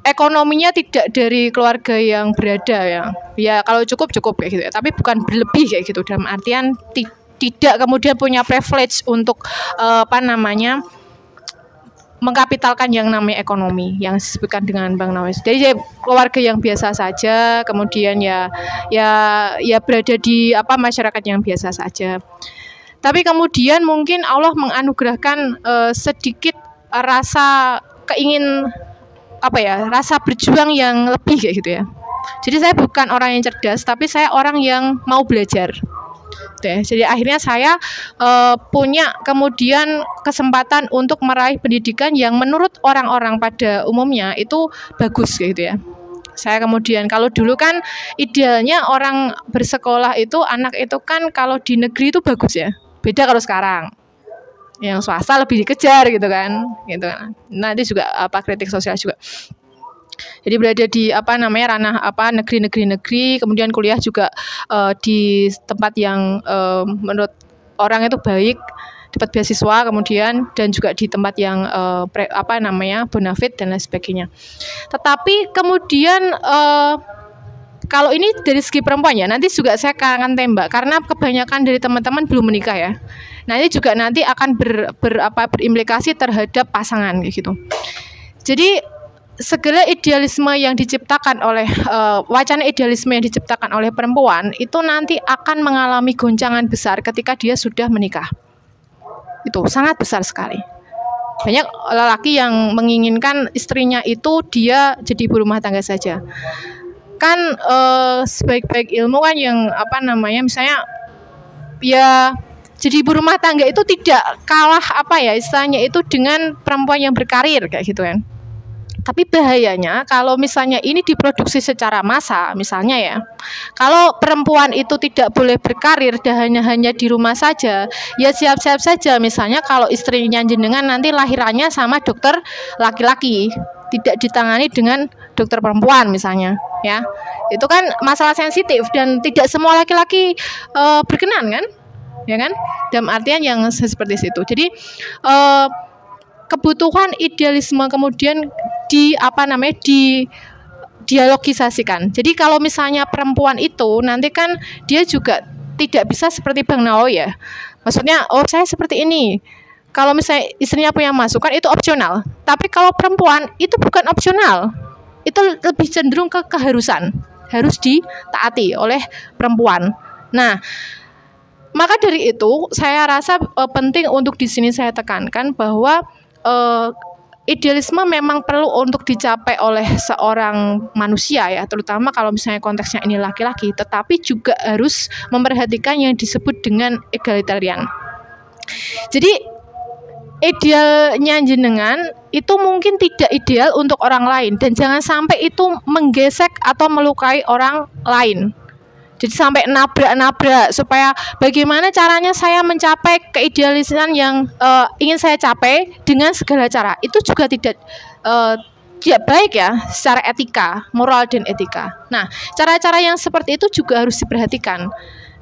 ekonominya tidak dari keluarga yang berada ya. Ya kalau cukup kayak gitu ya. Tapi bukan berlebih kayak gitu. Dalam artian tidak kemudian punya privilege untuk mengkapitalkan yang namanya ekonomi yang disebutkan dengan Bang Nawes. Jadi saya keluarga yang biasa saja, kemudian ya berada di masyarakat yang biasa saja. Tapi kemudian mungkin Allah menganugerahkan sedikit rasa rasa berjuang yang lebih kayak gitu ya. Jadi saya bukan orang yang cerdas, tapi saya orang yang mau belajar. Jadi akhirnya saya punya kemudian kesempatan untuk meraih pendidikan yang menurut orang-orang pada umumnya itu bagus kayak gitu ya. Saya kemudian kalau dulu kan idealnya orang bersekolah itu anak itu kan kalau di negeri itu bagus ya. Beda kalau sekarang. Yang swasta lebih dikejar gitu kan. Nanti juga kritik sosial juga. Jadi berada di ranah negeri, kemudian kuliah juga di tempat yang menurut orang itu baik, dapat beasiswa kemudian, dan juga di tempat yang bonafit dan lain sebagainya. Tetapi kemudian kalau ini dari segi perempuan ya, nanti juga saya akan tembak karena kebanyakan dari teman-teman belum menikah ya. Nah ini juga nanti akan berimplikasi terhadap pasangan kayak gitu. Jadi segala idealisme yang diciptakan oleh wacana idealisme yang diciptakan oleh perempuan itu nanti akan mengalami goncangan besar ketika dia sudah menikah. Itu sangat besar sekali. Banyak lelaki yang menginginkan istrinya itu dia jadi ibu rumah tangga saja. Kan sebaik-baik ilmu kan yang misalnya ya jadi ibu rumah tangga itu tidak kalah istilahnya itu dengan perempuan yang berkarir kayak gitu kan. Tapi bahayanya kalau misalnya ini diproduksi secara massal, misalnya ya, kalau perempuan itu tidak boleh berkarir dan hanya di rumah saja, ya siap-siap saja misalnya kalau istrinya jenengan nanti lahirannya sama dokter laki-laki, tidak ditangani dengan dokter perempuan misalnya, ya. Itu kan masalah sensitif dan tidak semua laki-laki berkenan kan, ya kan? Dalam artian yang seperti itu. Jadi kebutuhan idealisme kemudian dialogisasikan. Jadi kalau misalnya perempuan itu nanti kan dia juga tidak bisa seperti Bang Nawawi ya. Maksudnya saya seperti ini. Kalau misalnya istrinya punya masukan itu opsional. Tapi kalau perempuan itu bukan opsional. Itu lebih cenderung ke keharusan. Harus ditaati oleh perempuan. Nah, Maka dari itu saya rasa penting untuk di sini saya tekankan bahwa idealisme memang perlu untuk dicapai oleh seorang manusia ya, terutama kalau misalnya konteksnya ini laki-laki, tetapi juga harus memperhatikan yang disebut dengan egalitarian. Jadi idealnya jenengan itu mungkin tidak ideal untuk orang lain, dan jangan sampai itu menggesek atau melukai orang lain. Jadi sampai nabrak-nabrak, supaya bagaimana caranya saya mencapai keidealisan yang ingin saya capai dengan segala cara. Itu juga tidak baik ya secara etika, moral dan etika. Nah, cara-cara yang seperti itu juga harus diperhatikan.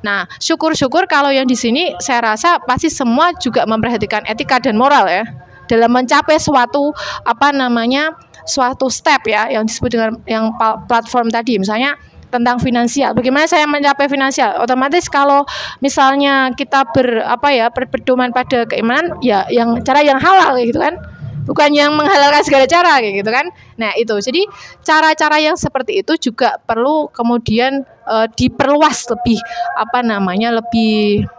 Nah, syukur-syukur kalau yang di sini saya rasa pasti semua juga memperhatikan etika dan moral ya dalam mencapai suatu suatu step ya yang disebut dengan yang platform tadi, misalnya tentang finansial. Bagaimana saya mencapai finansial? Otomatis kalau misalnya kita berpedoman pada keimanan ya yang cara yang halal gitu kan. Bukan yang menghalalkan segala cara kayak gitu kan. Nah, itu. Jadi cara-cara yang seperti itu juga perlu kemudian diperluas lebih lebih